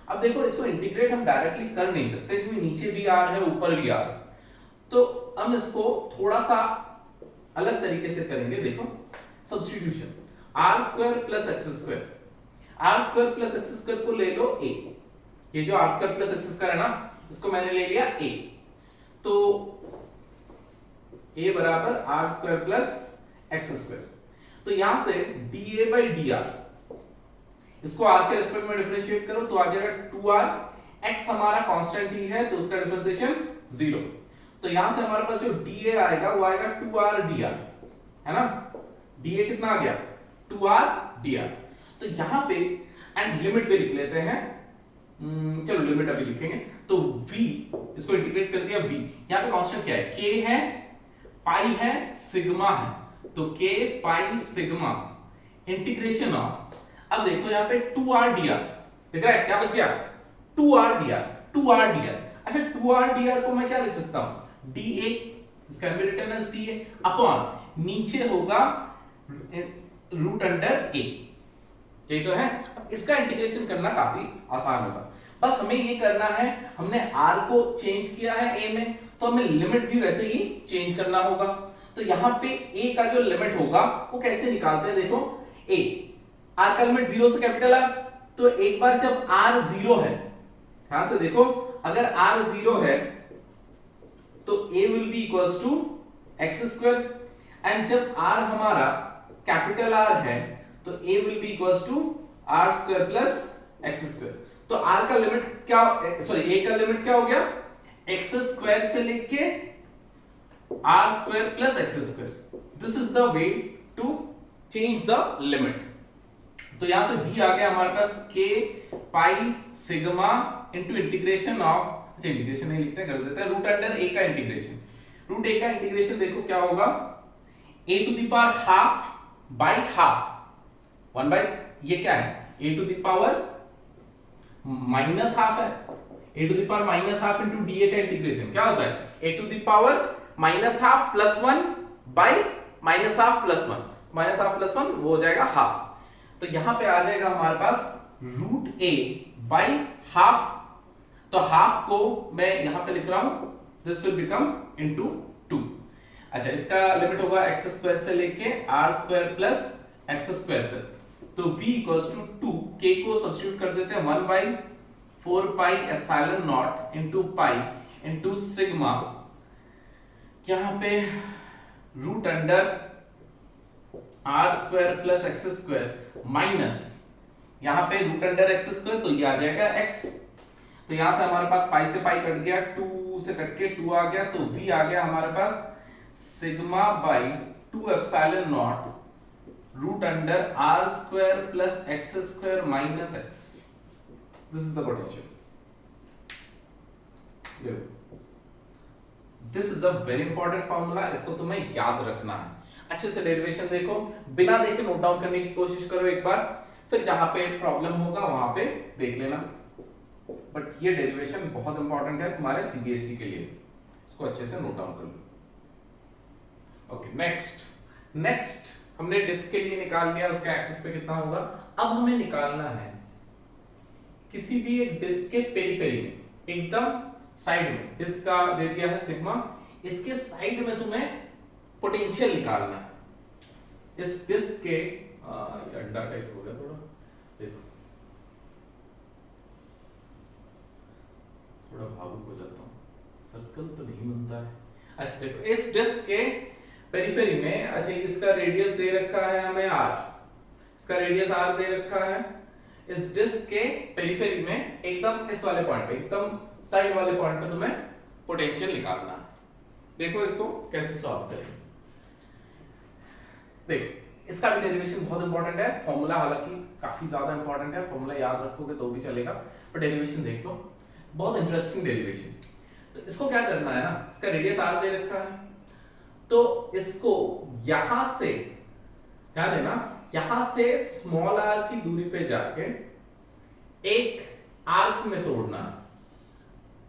अब देखो, इसको इंटीग्रेट हम डायरेक्टली कर नहीं सकते क्योंकि नीचे भी r है, ऊपर भी r है। तो हम इसको थोड़ा सा अलग तरीके से करेंगे। देखो, substitution, r square plus x square, r square plus x square को ले लो a। ये जो r square plus x square है ना, इसको मैंने ले लिया a, तो a बराबर r square plus x square. तो यहां से dA by dr, इसको r के रिस्पेक्ट में डिफरेंशिएट करो तो आ जाएगा 2r। x हमारा कांस्टेंट ही है तो उसका डिफरेंशिएशन 0। तो यहां से हमारे पास जो dA आएगा वो आएगा 2r dr, है ना। dA कितना आ गया 2r dr। तो यहां पे एंड लिमिट भी लिख लेते हैं, चलो लिमिट अभी लिखेंगे। तो v, इसको इंटीग्रेट कर दिया v, यहां पे कांस्टेंट क्या है, k है, पाई है, सिग्मा है, तो k pi sigma integration of, अब देखो यहाँ पे 2r dr दिख रहा है, क्या बच गया 2r dr, 2r dr। अच्छा, 2r dr को मैं क्या लिख सकता हूं, dA, इसका भी रिटर्न एज dA अपॉन नीचे होगा रूट अंडर a। यही तो है। अब इसका इंटीग्रेशन करना काफी आसान होगा, बस हमें ये करना है, हमने r को चेंज किया है a में, तो हमें लिमिट भी वैसे ही चेंज करना होगा। तो यहां पे a का जो लिमिट होगा वो कैसे निकालते हैं, देखो a, r का लिमिट 0 से कैपिटल R, तो एक बार जब r 0 है, ध्यान से देखो, अगर r 0 है तो a will be equals to x square, and जब r हमारा कैपिटल R है तो a will be equals to r square plus x square. तो r का लिमिट क्या, सॉरी a का लिमिट क्या हो गया, x स्क्वायर से लेके r square plus x square. This is the way to change the limit. तो यहां से v आ गया हमारे पास k pi sigma into integration of, अच्छा इंटीग्रेशन नहीं लिखते, कर देते हैं रूट अंडर a का इंटीग्रेशन। रूट a का इंटीग्रेशन देखो क्या होगा, a to the power half by half, 1 by, ये क्या है a to the power minus half है, a to the power minus half into dA का इंटीग्रेशन क्या होता है, a to the power minus half plus 1 by minus half plus 1, minus half plus 1 वो हो जाएगा हाफ। तो यहां पे आ जाएगा हमारे पास रूट a बाय हाफ, तो हाफ को मैं यहां पे लिख रहा हूं, दिस विल बिकम इनटू 2। अच्छा, इसका लिमिट होगा x स्क्वायर से लेके r square plus x square तक। तो v इक्वल्स टू 2, k को सब्स्टिट्यूट कर देते हैं 1 by 4 pi epsilon not into pi into sigma, यहां पे root under are square plus x square minus यहां पे रूट अंडर एक्स स्क्वायर, तो ये आ जाएगा x, तो यहां से हमारे पास पाई से पाई कट गया, 2 से कट के 2 आ गया, तो v आ गया हमारे पास sigma by 2 epsilon naught root under are square plus x square minus x. This is the potential. This is a very important formula, इसको तुम्हें याद रखना है। अच्छे से डेरिवेशन देखो, बिना देखे नोट डाउन करने की कोशिश करो एक बार, फिर जहां पे प्रॉब्लम होगा वहां पे देख लेना। बट ये डेरिवेशन बहुत इंपॉर्टेंट है तुम्हारे सीबीएसई के लिए, इसको अच्छे से नोट डाउन कर लो। ओके, नेक्स्ट हमने डिस्क के लिए निकाल लिया, उसका एक्सिस पे कितना होगा। अब हमें निकालना है किसी भी एक डिस्क के पेरिफेरी में, एकदम साइड में, डिस्क का दे दिया है सिग्मा, इसके साइड में तुम्हें पोटेंशियल निकालना है। इस डिस्क के अंडा टाइप हो गया थोड़ा, देखो थोड़ा भावुक हो जाता हूं, सर्कल तो नहीं बनता है। अच्छा देखो, इस डिस्क के पेरिफेरी में, अच्छा इसका रेडियस दे रखा है हमें r, इसका रेडियस r दे रखा है। इस डिस्क के पेरिफेरी में एकदम इस वाले पॉइंट पे, एकदम साइड वाले पॉइंट पे तुम्हें पोटेंशियल निकालना है। देखो इसको कैसे सॉल्व करेंगे। देख, इसका भी डेरिवेशन बहुत इंपॉर्टेंट है, फॉर्मूला हालांकि काफी ज्यादा इंपॉर्टेंट है, फॉर्मूला याद रखोगे तो भी चलेगा, पर डेरिवेशन देख लो, बहुत इंटरेस्टिंग डेरिवेशन। तो इसको क्या करना है ना, इसका रेडियस r दे रखा है, तो इसको यहां से, ध्यान देना, यहां से स्मॉल r की दूरी पे जाके एक आर्क में तोड़ना।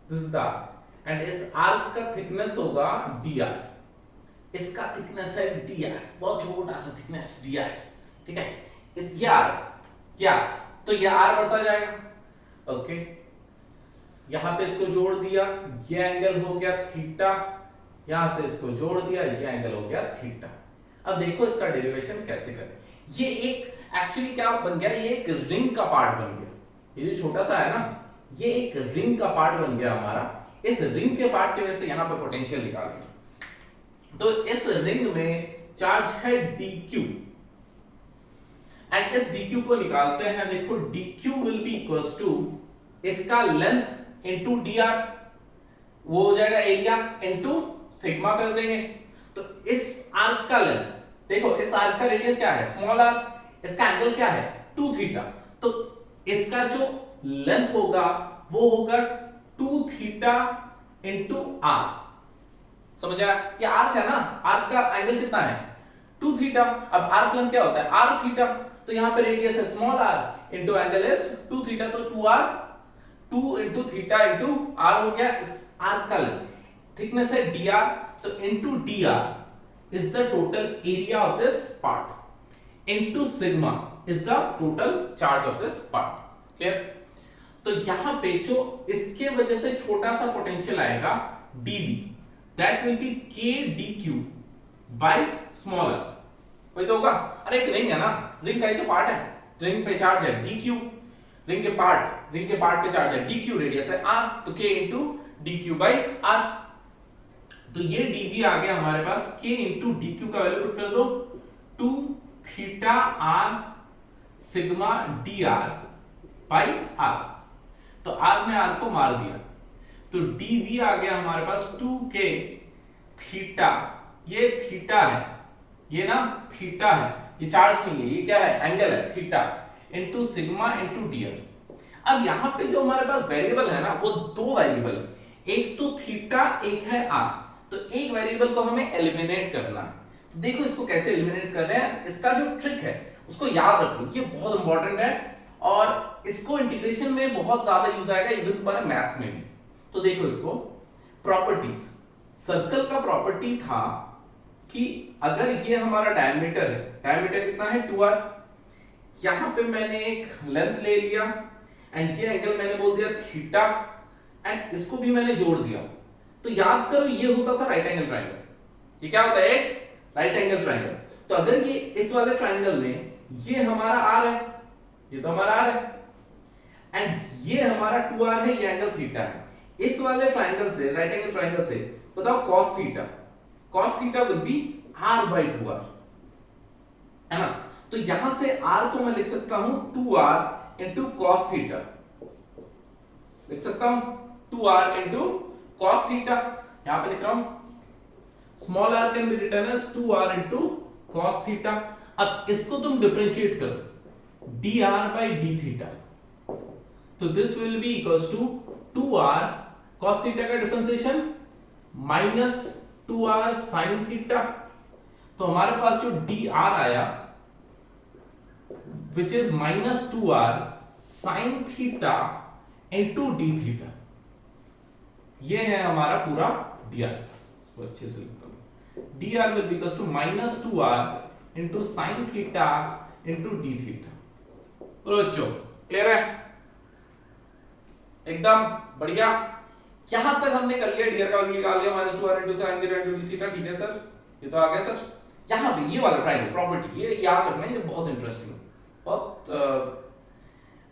This is the arc, and इस आर्क का थिकनेस होगा dr, इसका थिकनेस है dr, बहुत छोटा सा थिकनेस dr, ठीक है। इस ये r क्या, तो ये r बढ़ता जाएगा। ओके, यहां पे इसको जोड़ दिया, ये एंगल हो गया थीटा, यहां से इसको जोड़ दिया, ये एंगल हो गया थीटा। अब देखो इसका डेरिवेशन कैसे करें। ये एक एक्चुअली क्या बन गया, ये एक रिंग का पार्ट बन गया, ये जो छोटा सा है ना, ये एक रिंग का पार्ट बन गया हमारा। इस रिंग के पार्ट की वजह से यहां पे पोटेंशियल निकालेंगे। तो इस रिंग में चार्ज है dq, एंड इस dq को निकालते हैं। देखो dq will be equals to इसका लेंथ इनटू dr, वो हो जाएगा एरिया इनटू सिग्मा कर देंगे। तो इस आर्क का लेंथ, देखो इस आर्क का रेडियस क्या है, स्मॉल r, इसका एंगल क्या है 2 थीटा, तो इसका जो लेंथ होगा वो होगा 2 थीटा इनटू r। समझ आया, ये आर्क है ना, आर्क का एंगल कितना है 2 थीटा। अब आर्क लेंथ क्या होता है r थीटा, तो यहां पे रेडियस है small r into angle is 2 theta, तो 2r, 2 into theta into r हो गया इस आर्क का लेंथ। थिकनेस है dr, तो into dr is the total area of this part into sigma is the total charge of this part। Clear. तो यहां पे जो इसके वजह से छोटा सा पोटेंशियल आएगा dv, that will be k dq by smaller, वही तो होगा। अरे एक रिंग है ना, रिंग का ही तो पार्ट है, रिंग पे चार्ज है dq, रिंग के पार्ट पे चार्ज है dq, रेडियस है r, तो k into dq by r। तो ये dv आ गया हमारे पास, k into dq का वैल्यू पुट कर दो, 2 theta r sigma dr by r, तो r ने r को मार दिया, तो dv आ गया हमारे पास 2k थीटा, ये थीटा है, ये ना थीटा है, ये चार्ज नहीं है, ये क्या है एंगल है theta, into sigma into dr। अब यहां पे जो हमारे पास वेरिएबल है ना, वो दो वेरिएबल, एक तो थीटा, एक है r, तो एक वेरिएबल को हमें एलिमिनेट करना है। तो देखो इसको कैसे एलिमिनेट कर रहे हैं, इसका जो ट्रिक है उसको याद रखो, ये बहुत इंपॉर्टेंट है और इसको इंटीग्रेशन में बहुत ज्यादा यूज आएगा, इवन तुम्हारे मैथ्स में भी। तो देखो इसको, प्रॉपर्टीज, सर्कल का प्रॉपर्टी था कि अगर ये हमारा डायमीटर है, डायमीटर कितना है 2r, यहां पे मैंने एक लेंथ ले लिया एंड ये एंगल मैंने बोल दिया थीटा, एंड इसको भी मैंने जोड़ दिया, तो याद करो ये होता था राइट एंगल ट्रायंगल। ये क्या होता है, एक राइट एंगल ट्रायंगल। तो अगर ये इस वाले ट्रायंगल में ये हमारा आर है, ये तो हमारा आर है, एंड ये हमारा 2r है, ये एंगल थीटा है। इस वाले ट्राइंगल से, राइट एंगल ट्राइंगल से बताओ cos theta, cos theta will be r by 2r, है ना। तो यहां से r को मैं लिख सकता हूं 2r into cos थीटा, लिख सकता हूं 2r into cos थीटा, यहां पे लिख रहा हूं small r can be written as 2r into cos theta. अब इसको तुम डिफरेंशिएट करो dr by d थीटा, तो this will be equals to 2r cos theta का differentiation minus 2r sin theta. तो हमारे पास जो dr आया which is minus 2r sin theta into d theta, ये है हमारा पूरा dr। तो अच्छे से लिखता हूं, dr will be equals to minus 2r into sin theta into d theta. तो बच्चों क्लियर है, एकदम बढ़िया। यहां तक हमने कर लिया, dr का वैल्यू निकाल लिया minus 2r into sin theta into d theta, ठीक है सर, ये तो आ गया सर। यहां पे ये वाला ट्रायंगल प्रॉपर्टी, ये याद रखना, ये बहुत इंटरेस्टिंग, बहुत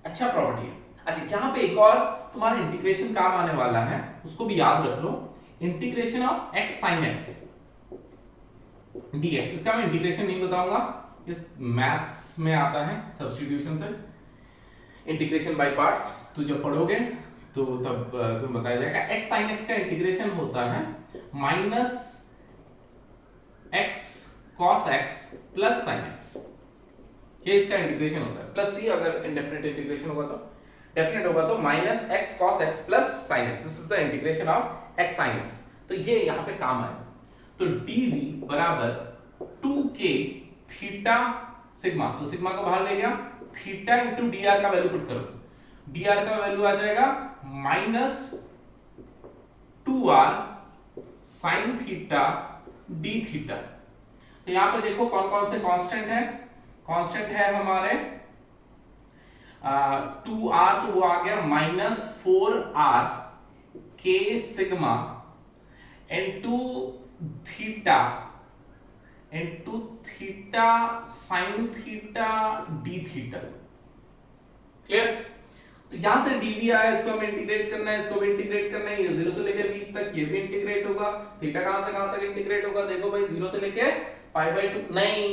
अच्छा प्रॉपर्टी है। अच्छा, यहां पे एक और तुम्हारा इंटीग्रेशन काम आने वाला है, उसको भी याद रख लो, integration of x sin x dx। इसका मैं इंटीग्रेशन नहीं बताऊंगा, इस मैथ्स में आता है सब्स्टिट्यूशन से, इंटीग्रेशन बाय पार्ट्स, तो जब पढ़ोगे तो तब तुम्हें बताया जाएगा। x sin x का इंटीग्रेशन होता है minus x cos x plus sin x, ये इसका इंटीग्रेशन होता है। प्लस सी अगर इंडेफिनिट इंटीग्रेशन होगा तो, डेफिनेट होगा तो minus x cos x plus sin x, this is the integration of x sin x। तो ये यहां पे काम आएगा। तो dv बराबर 2k थीटा सिग्मा, तो सिग्मा को बाहर ले गया, थीटा इंटू dr का वैल्यू पुट करो, dr का वैल्यू आ जाएगा minus 2r sin theta d theta. तो यहां पे देखो कौन कौन से कांस्टेंट है, कांस्टेंट है हमारे 2r, तो वो आ गया minus 4r k sigma into theta sin theta d theta. Clear? तो यहां से dv आया, इसको हमें इंटीग्रेट करना है, इसको भी इंटीग्रेट करना है, ये 0 से लेकर v तक, ये भी इंटीग्रेट होगा। थीटा कहां से कहां तक इंटीग्रेट होगा, देखो भाई 0 से लेके पाई बाय 2, नहीं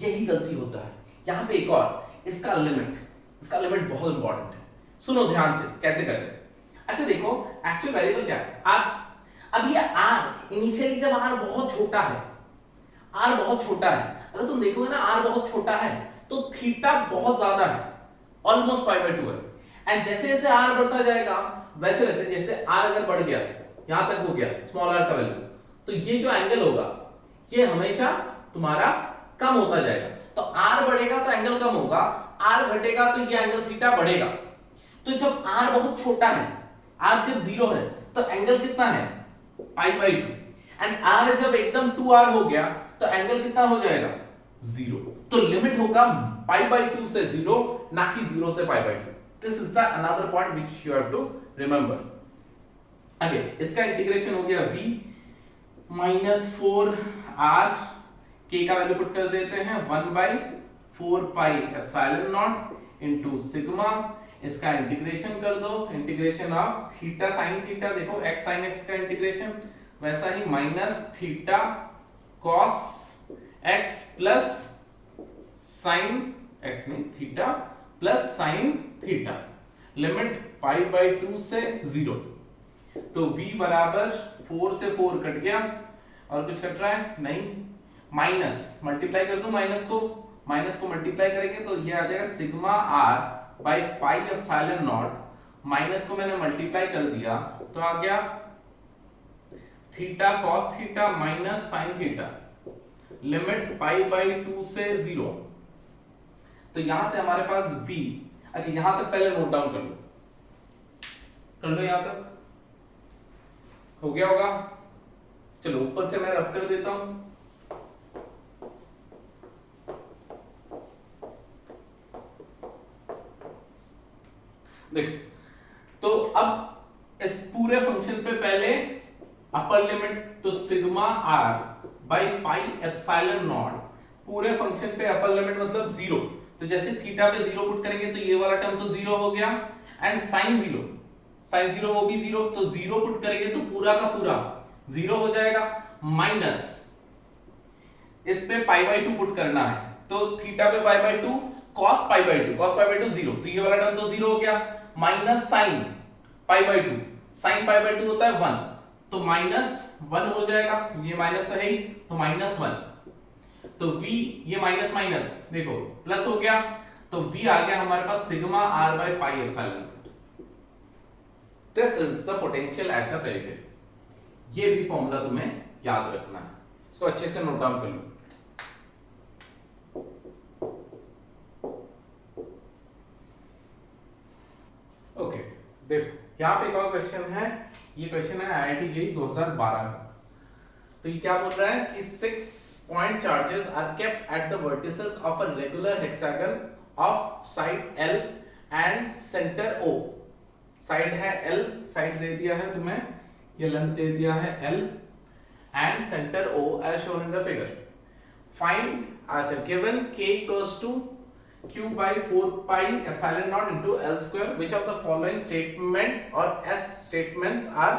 यही गलती होता है यहां पे। एक और इसका लिमिट बहुत इंपॉर्टेंट है, सुनो ध्यान से कैसे करते हैं। अच्छा देखो, एक्चुअल वेरिएबल क्या है r। अब ये r इनिशियली जब r बहुत छोटा है, अगर तुम देखोगे ना r बहुत छोटा है तो थीटा बहुत ज्यादा है, ऑलमोस्ट पाई बाय 2 है। एंड जैसे जैसे r बढ़ता जाएगा वैसे वैसे, जैसे r अगर बढ़ गया यहां तक हो गया स्मॉल r का वैल्यू, तो ये जो एंगल होगा ये हमेशा तुम्हारा कम होता जाएगा। तो r बढ़ेगा तो एंगल कम होगा, r घटेगा तो ये एंगल थीटा बढ़ेगा। तो जब r बहुत छोटा है, r जब 0 है तो एंगल कितना है, पाई बाय 2, एंड r जब एकदम 2r हो गया तो एंगल कितना हो जाएगा, 0। तो लिमिट होगा पाई बाय 2 से 0, ना कि 0 से pi by 2। This is the another point which you have to remember. आगे इसका इंटीग्रेशन हो गया v माइनस 4r, k का वैल्यू पुट कर देते हैं 1/4 pi epsilon not into sigma. इसका इंटीग्रेशन कर दो, integration of theta sin theta, देखो x sin x का इंटीग्रेशन, वैसा ही minus theta cos x plus sin x नहीं theta plus sin theta, limit pi by 2 से 0। तो v बराबर 4 से 4 कट गया, और कुछ कट रहा है नहीं, माइनस मल्टीप्लाई कर दूं, माइनस को मल्टीप्लाई करेंगे तो ये आ जाएगा sigma r by pi epsilon not, minus को मैंने मल्टीप्लाई कर दिया तो आ गया theta cos theta minus sin theta, limit pi by 2 से 0। तो यहां से हमारे पास v, अच्छा यहां तक पहले नोट डाउन कर लो, यहां तक हो गया होगा। चलो ऊपर से मैं रब कर देता हूं, देखो। तो अब इस पूरे फंक्शन पे पहले अपर लिमिट, तो sigma r by pi epsilon not पूरे फंक्शन पे अपर लिमिट मतलब 0, तो जैसे थीटा पे 0 पुट करेंगे तो ये वाला टर्म तो 0 हो गया, एंड साइन 0 वो भी 0, तो 0 पुट करेंगे तो पूरा का पूरा 0 हो जाएगा, माइनस इस पे पाई बाय 2 पुट करना है, तो थीटा पे पाई बाय 2 cos पाई बाय 2 0, तो ये वाला टर्म तो 0 हो गया, minus sine pi by 2, sine pi by 2 होता है 1, तो -1 हो जाएगा, ये माइनस तो है ही, तो -1, तो v ये माइनस माइनस देखो प्लस हो गया, तो v आ गया हमारे पास sigma r by pi epsilon. This is the potential at the periphery. ये भी फॉर्मूला तुम्हें याद रखना है, इसको अच्छे से नोट डाउन कर लो। ओके देखो यहाँ पे एक और क्वेश्चन है, ये क्वेश्चन है IIT JEE 2012 का। तो ये क्या बोल रहा है कि 6 point charges are kept at the vertices of a regular hexagon of side L and center O। Side है L, साइड दे दिया है तुम्हें, ये लेंथ दे दिया है L and center O as shown in the figure। Find अच्छा given k equals to q by 4 pi epsilon naught into L square, which of the following statement or S statements are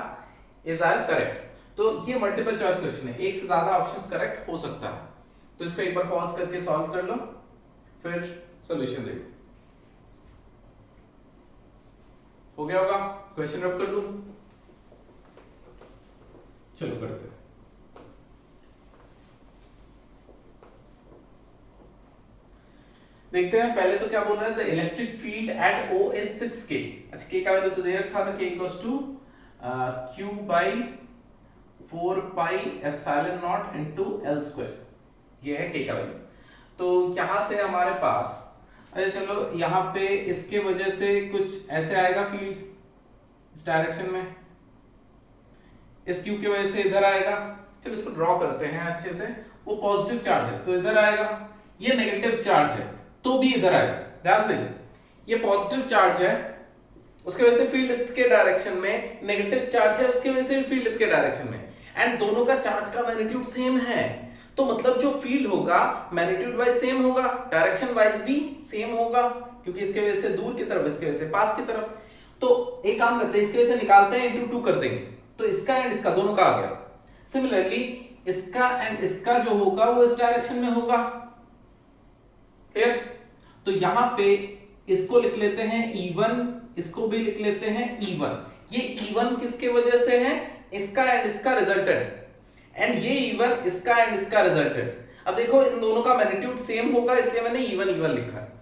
correct। तो ये multiple choice question है, एक से ज्यादा options correct हो सकता है, तो इसको एक बार पॉज करके सॉल्व कर लो, फिर सॉल्यूशन देखो। हो गया होगा, क्वेश्चन रब कर दूं, चलो करते हैं। देखते हैं पहले तो क्या बोल रहा है, the electric field at O is 6k। अच्छा k का वैल्यू तो दे रखा था, k equals to q by 4 pi epsilon not into L square, ये है k का वैल्यू। तो यहां से हमारे पास, अच्छा चलो यहाँ पे इसके वजह से कुछ ऐसे आएगा फील्ड इस डायरेक्शन में, इस q की वजह से इधर आएगा, चलो इसको ड्रॉ करते हैं अच्छे से। वो पॉजिटिव चार्ज है तो इधर आएगा, ये नेगेटिव चार्ज है तो भी इधर आएगा। ध्यान से ये पॉजिटिव चार्ज है उसके वजह से फील्ड इसके डायरेक्शन में, नेगेटिव चार्ज है उसके वजह से फील्ड इसके डायरेक्शन में, एंड दोनों का चार्ज का मैग्नीट्यूड सेम है, तो मतलब जो फील्ड होगा मैग्नीट्यूड वाइज सेम होगा, डायरेक्शन वाइज भी सेम होगा, क्योंकि इसके वजह से दूर की तरफ, इसके वजह से पास की तरफ। तो एक काम करते हैं, इसके वजह से निकालते हैं, इनटू 2 कर देंगे, तो इसका एंड इसका दोनों का आ गया। सिमिलरली इसका एंड इसका जो होगा वो इस डायरेक्शन में होगा, क्लियर। तो यहां पे इसको लिख लेते हैं E1, इसको भी लिख लेते हैं E1। ये E1 किसके वजह से है, इसका एंड इसका रिजल्टेंट, एंड ये E1 इसका एंड इसका रिजल्टेंट। अब देखो इन दोनों का मैग्नीट्यूड सेम होगा, इसलिए मैंने E1 लिखा है।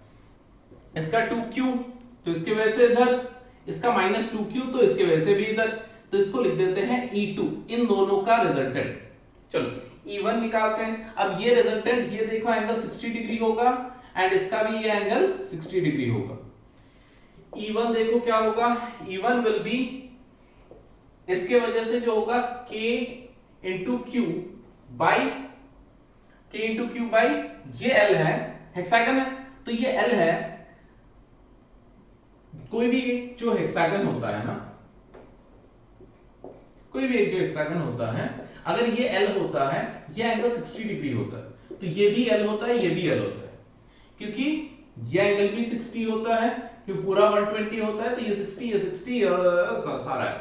इसका 2q तो इसके वजह से इधर, इसका -2q तो इसके वजह से भी इधर, तो इसको लिख देते हैं E2, इन दोनों का रिजल्टेंट। चलो E1 निकालते हैं। अब ये रिजल्टेंट, ये देखो एंगल 60 डिग्री होगा, एंड इसका भी ये एंगल 60 डिग्री होगा। E1 देखो क्या होगा, E1 विल बी, इसके वजह से जो होगा k इंटू क्यू बाई, ये L है, हेक्सागन है तो ये L है। कोई भी एक जो हेक्सागन होता है ना, कोई भी एक जो हेक्सागन होता है, अगर ये L होता है, ये एंगल 60 डिग्री होता है, तो ये भी L होता है, ये भी L होता है, क्योंकि ये एंगल भी 60 होता है, क्योंकि पूरा 120 होता है, तो ये 60, ये 60 सारा है,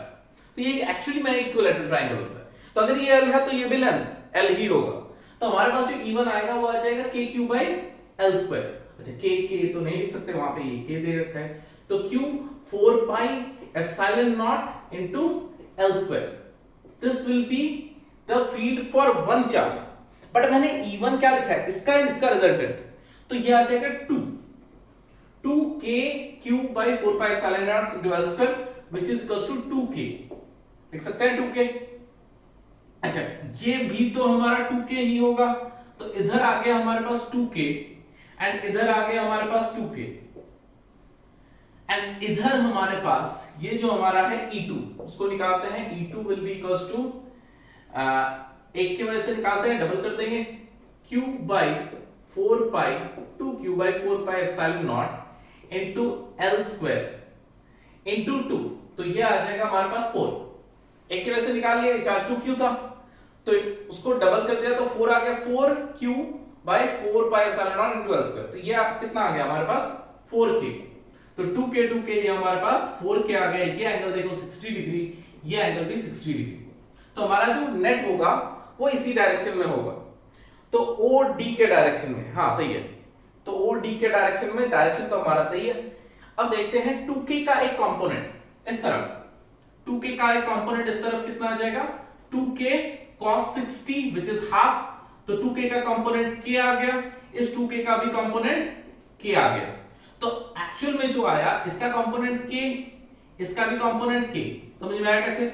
तो ये एक्चुअली में इक्विलैटरल ट्रायंगल होता है। तो अगर ये L है तो ये भी लेंथ L ही होगा, तो हमारे पास जो E1 आएगा वो आ जाएगा kq by L स्क्वायर। अच्छा k तो नहीं लिख सकते, वहां पे ये k दे रखा है, तो q 4 pi epsilon naught into L square, this will be the field for one charge। But मैंने E1 क्या लिखा है, इसका एंड इसका रिजल्टेंट, तो ये आ जाएगा 2k q by 4 pi epsilon naught into L square which is equals to 2k, लिख सकते हैं 2k। अच्छा ये भी तो हमारा 2k ही होगा, तो इधर आ गया हमारे पास 2k एंड इधर आ गया हमारे पास 2k, एंड इधर हमारे पास ये जो हमारा है E2, उसको निकालते हैं। E2 will be equals to एक के वजह से निकालते हैं, डबल कर देंगे, q by 4 pi 2q by 4 pi epsilon naught into L square into 2, तो ये आ जाएगा हमारे पास 4। एक की वजह से निकाल लिया, चार्ज 2q था तो उसको डबल कर दिया तो 4 आ गया, 4q by 4 pi epsilon not into L square. तो ये आप कितना आ गया हमारे पास 4k। तो 2k ये हमारे पास 4k आ गया। ये एंगल देखो 60 डिग्री, ये एंगल भी 60 डिग्री। तो हमारा जो नेट होगा वो इसी डायरेक्शन में होगा, तो OD के डायरेक्शन में। हाँ सही है, तो OD के डायरेक्शन में, डायरेक्शन तो हमारा सही है। अब देखते हैं 2k का एक कंपोनेंट इस तरफ, 2k का एक कंपोनेंट इस तरफ कितना आ जाएगा 2k cos 60 which is half. तो 2k का कंपोनेंट k आ गया, इस 2k का भी कंपोनेंट k आ गया। तो एक्चुअल में जो आया इसका कंपोनेंट k, इसका भी कंपोनेंट k। समझ में आया कैसे?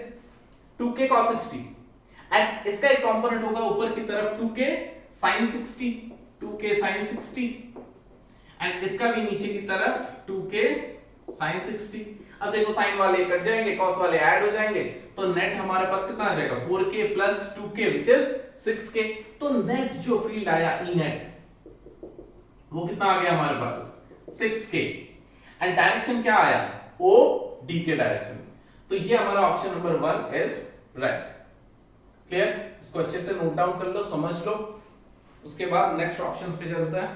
2k cos 60 एंड इसका एक कंपोनेंट होगा ऊपर की तरफ 2k sin 60, 2k sin 60 and इसका भी नीचे की तरफ 2k sin 60। अब देखो साइन वाले कट जाएंगे, कॉस वाले ऐड हो जाएंगे, तो नेट हमारे पास कितना आ जाएगा 4k plus 2k which is 6k। तो नेट जो फील्ड आया ई नेट वो कितना आ गया हमारे पास 6k एंड डायरेक्शन क्या आया OD के डायरेक्शन। तो ये हमारा option number 1 is right. Clear? इसको अच्छे से नोट डाउन कर लो, समझ लो। उसके बाद नेक्स्ट ऑप्शंस पे चलता है।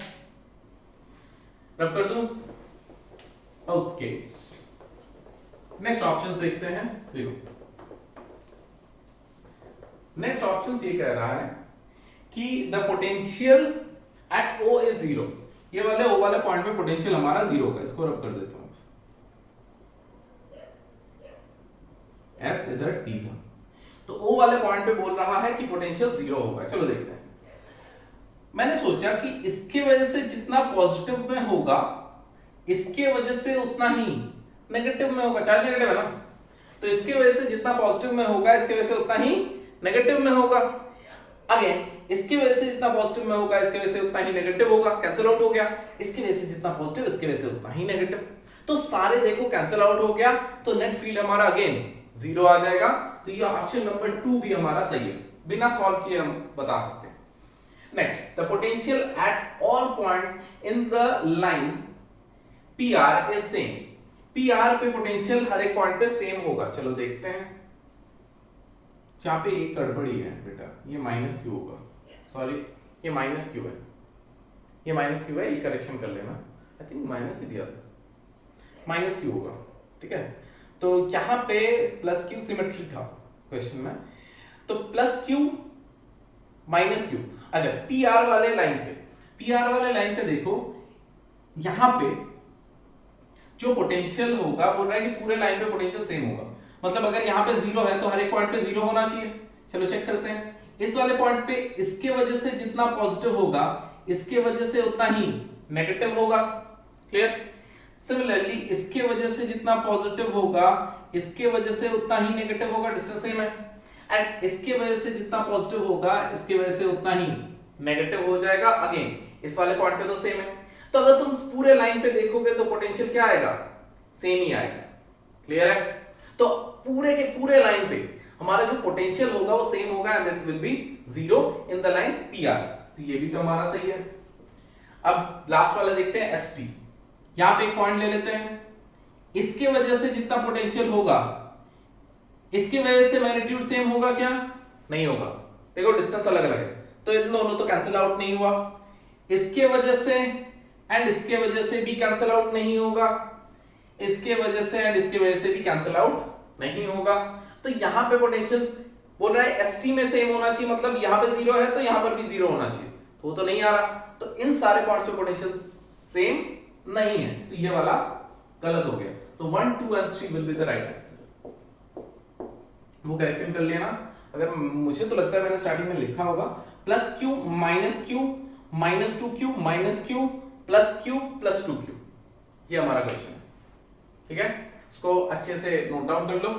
रब कर दूं? ओके, नेक्स्ट ऑप्शंस देखते हैं। देखो नेक्स्ट ऑप्शंस ये कह रहा है कि the potential eight O is 0। ये वाले O वाले पॉइंट पे पोटेंशियल हमारा 0 होगा। इसको रब कर देता हूं, S इधर T था, तो O वाले पॉइंट पे बोल रहा है कि पोटेंशियल 0 होगा। चलो देखते हैं। मैंने सोचा कि इसके वजह से जितना पॉजिटिव में होगा इसके वजह से उतना ही नेगेटिव में होगा। चार्ज नेगेटिव है ना, तो इसके वजह से जितना पॉजिटिव में होगा इसके वजह से उतना ही नेगेटिव में होगा। अगेन इसकी वजह से जितना पॉजिटिव में होगा इसके वजह से उतना ही नेगेटिव होगा, कैंसिल आउट हो गया। इसकी वजह से जितना पॉजिटिव इसकी वजह से उतना ही नेगेटिव, तो सारे देखो कैंसिल आउट हो गया। तो नेट फील्ड हमारा अगेन 0 आ जाएगा। तो ये ऑप्शन नंबर 2 भी हमारा सही है, बिना सॉल्व किए हम बता सकते हैं। Next, the potential at all points in the line PR is same. PR पे पोटेंशियल हर एक पॉइंट पे सेम होगा। चलो देखते हैं। जहां पे एक गड़बड़ी है बेटा, ये माइनस क्यू होगा, सॉरी ये माइनस क्यू है, ये माइनस क्यू है, ये करेक्शन कर लेना। आई थिंक माइनस ही दिया था, माइनस क्यू होगा, ठीक है। तो यहां पे प्लस क्यू सिमेट्री था क्वेश्चन में, तो प्लस क्यू माइनस क्यू। अच्छा, PR वाले लाइन पे, PR वाले लाइन पे देखो, यहां पे जो पोटेंशियल होगा बोल रहा है कि पूरे लाइन पे पोटेंशियल सेम होगा। मतलब अगर यहाँ पे 0 है तो हर एक पॉइंट पे 0 होना चाहिए। चलो चेक करते हैं। इस वाले पॉइंट पे इसके वजह से जितना पॉजिटिव होगा इसके वजह से उतना ही नेगेटिव होगा। क्लियर? सिमिलरली इसके वजह से जितना पॉजिटिव होगा इसके वजह से उतना ही नेगेटिव होगा, डिस्टेंस सेम है। एंड इसके वजह से जितना पॉजिटिव होगा इसके वजह से उतना ही नेगेटिव हो जाएगा। अगेन इस वाले पॉइंट पे तो सेम है, तो अगर तुम पूरे लाइन पे देखोगे तो पोटेंशियल क्या आएगा, सेम ही आएगा। क्लियर है? तो पूरे के पूरे लाइन पे हमारा जो पोटेंशियल होगा वो सेम होगा and that will B 0 in the line PR। तो ये भी तो हमारा सही है। अब लास्ट वाला देखते हैं ST। यहां पे एक पॉइंट ले लेते हैं, इसके वजह से जितना पोटेंशियल होगा इसकी वजह से मैग्नीट्यूड सेम होगा क्या? नहीं होगा। देखो डिस्टेंस अलग अलग है, तो इन दोनों तो कैंसिल आउट नहीं हुआ। इसके वजह से एंड इसके वजह से भी कैंसिल आउट नहीं होगा, इसके वजह से एंड इसके वजह से भी कैंसिल आउट नहीं होगा। तो यहां पे पोटेंशियल बोल रहा है ST में सेम होना चाहिए, मतलब यहां पे 0 है तो यहां पर भी 0 होना चाहिए, तो वो तो नहीं आ रहा। तो इन सारे पॉइंट्स पे पोटेंशियल सेम नहीं है, तो ये वाला गलत हो गया। तो 1, 2 and 3 will be the right answer. वो करेक्शन कर लेना। अगर मुझे तो लगता है मैंने स्टार्टिंग में लिखा होगा plus Q minus Q minus 2q minus Q plus Q plus 2q, ये हमारा क्वेश्चन है। ठीक है, इसको अच्छे से नोट डाउन कर लो।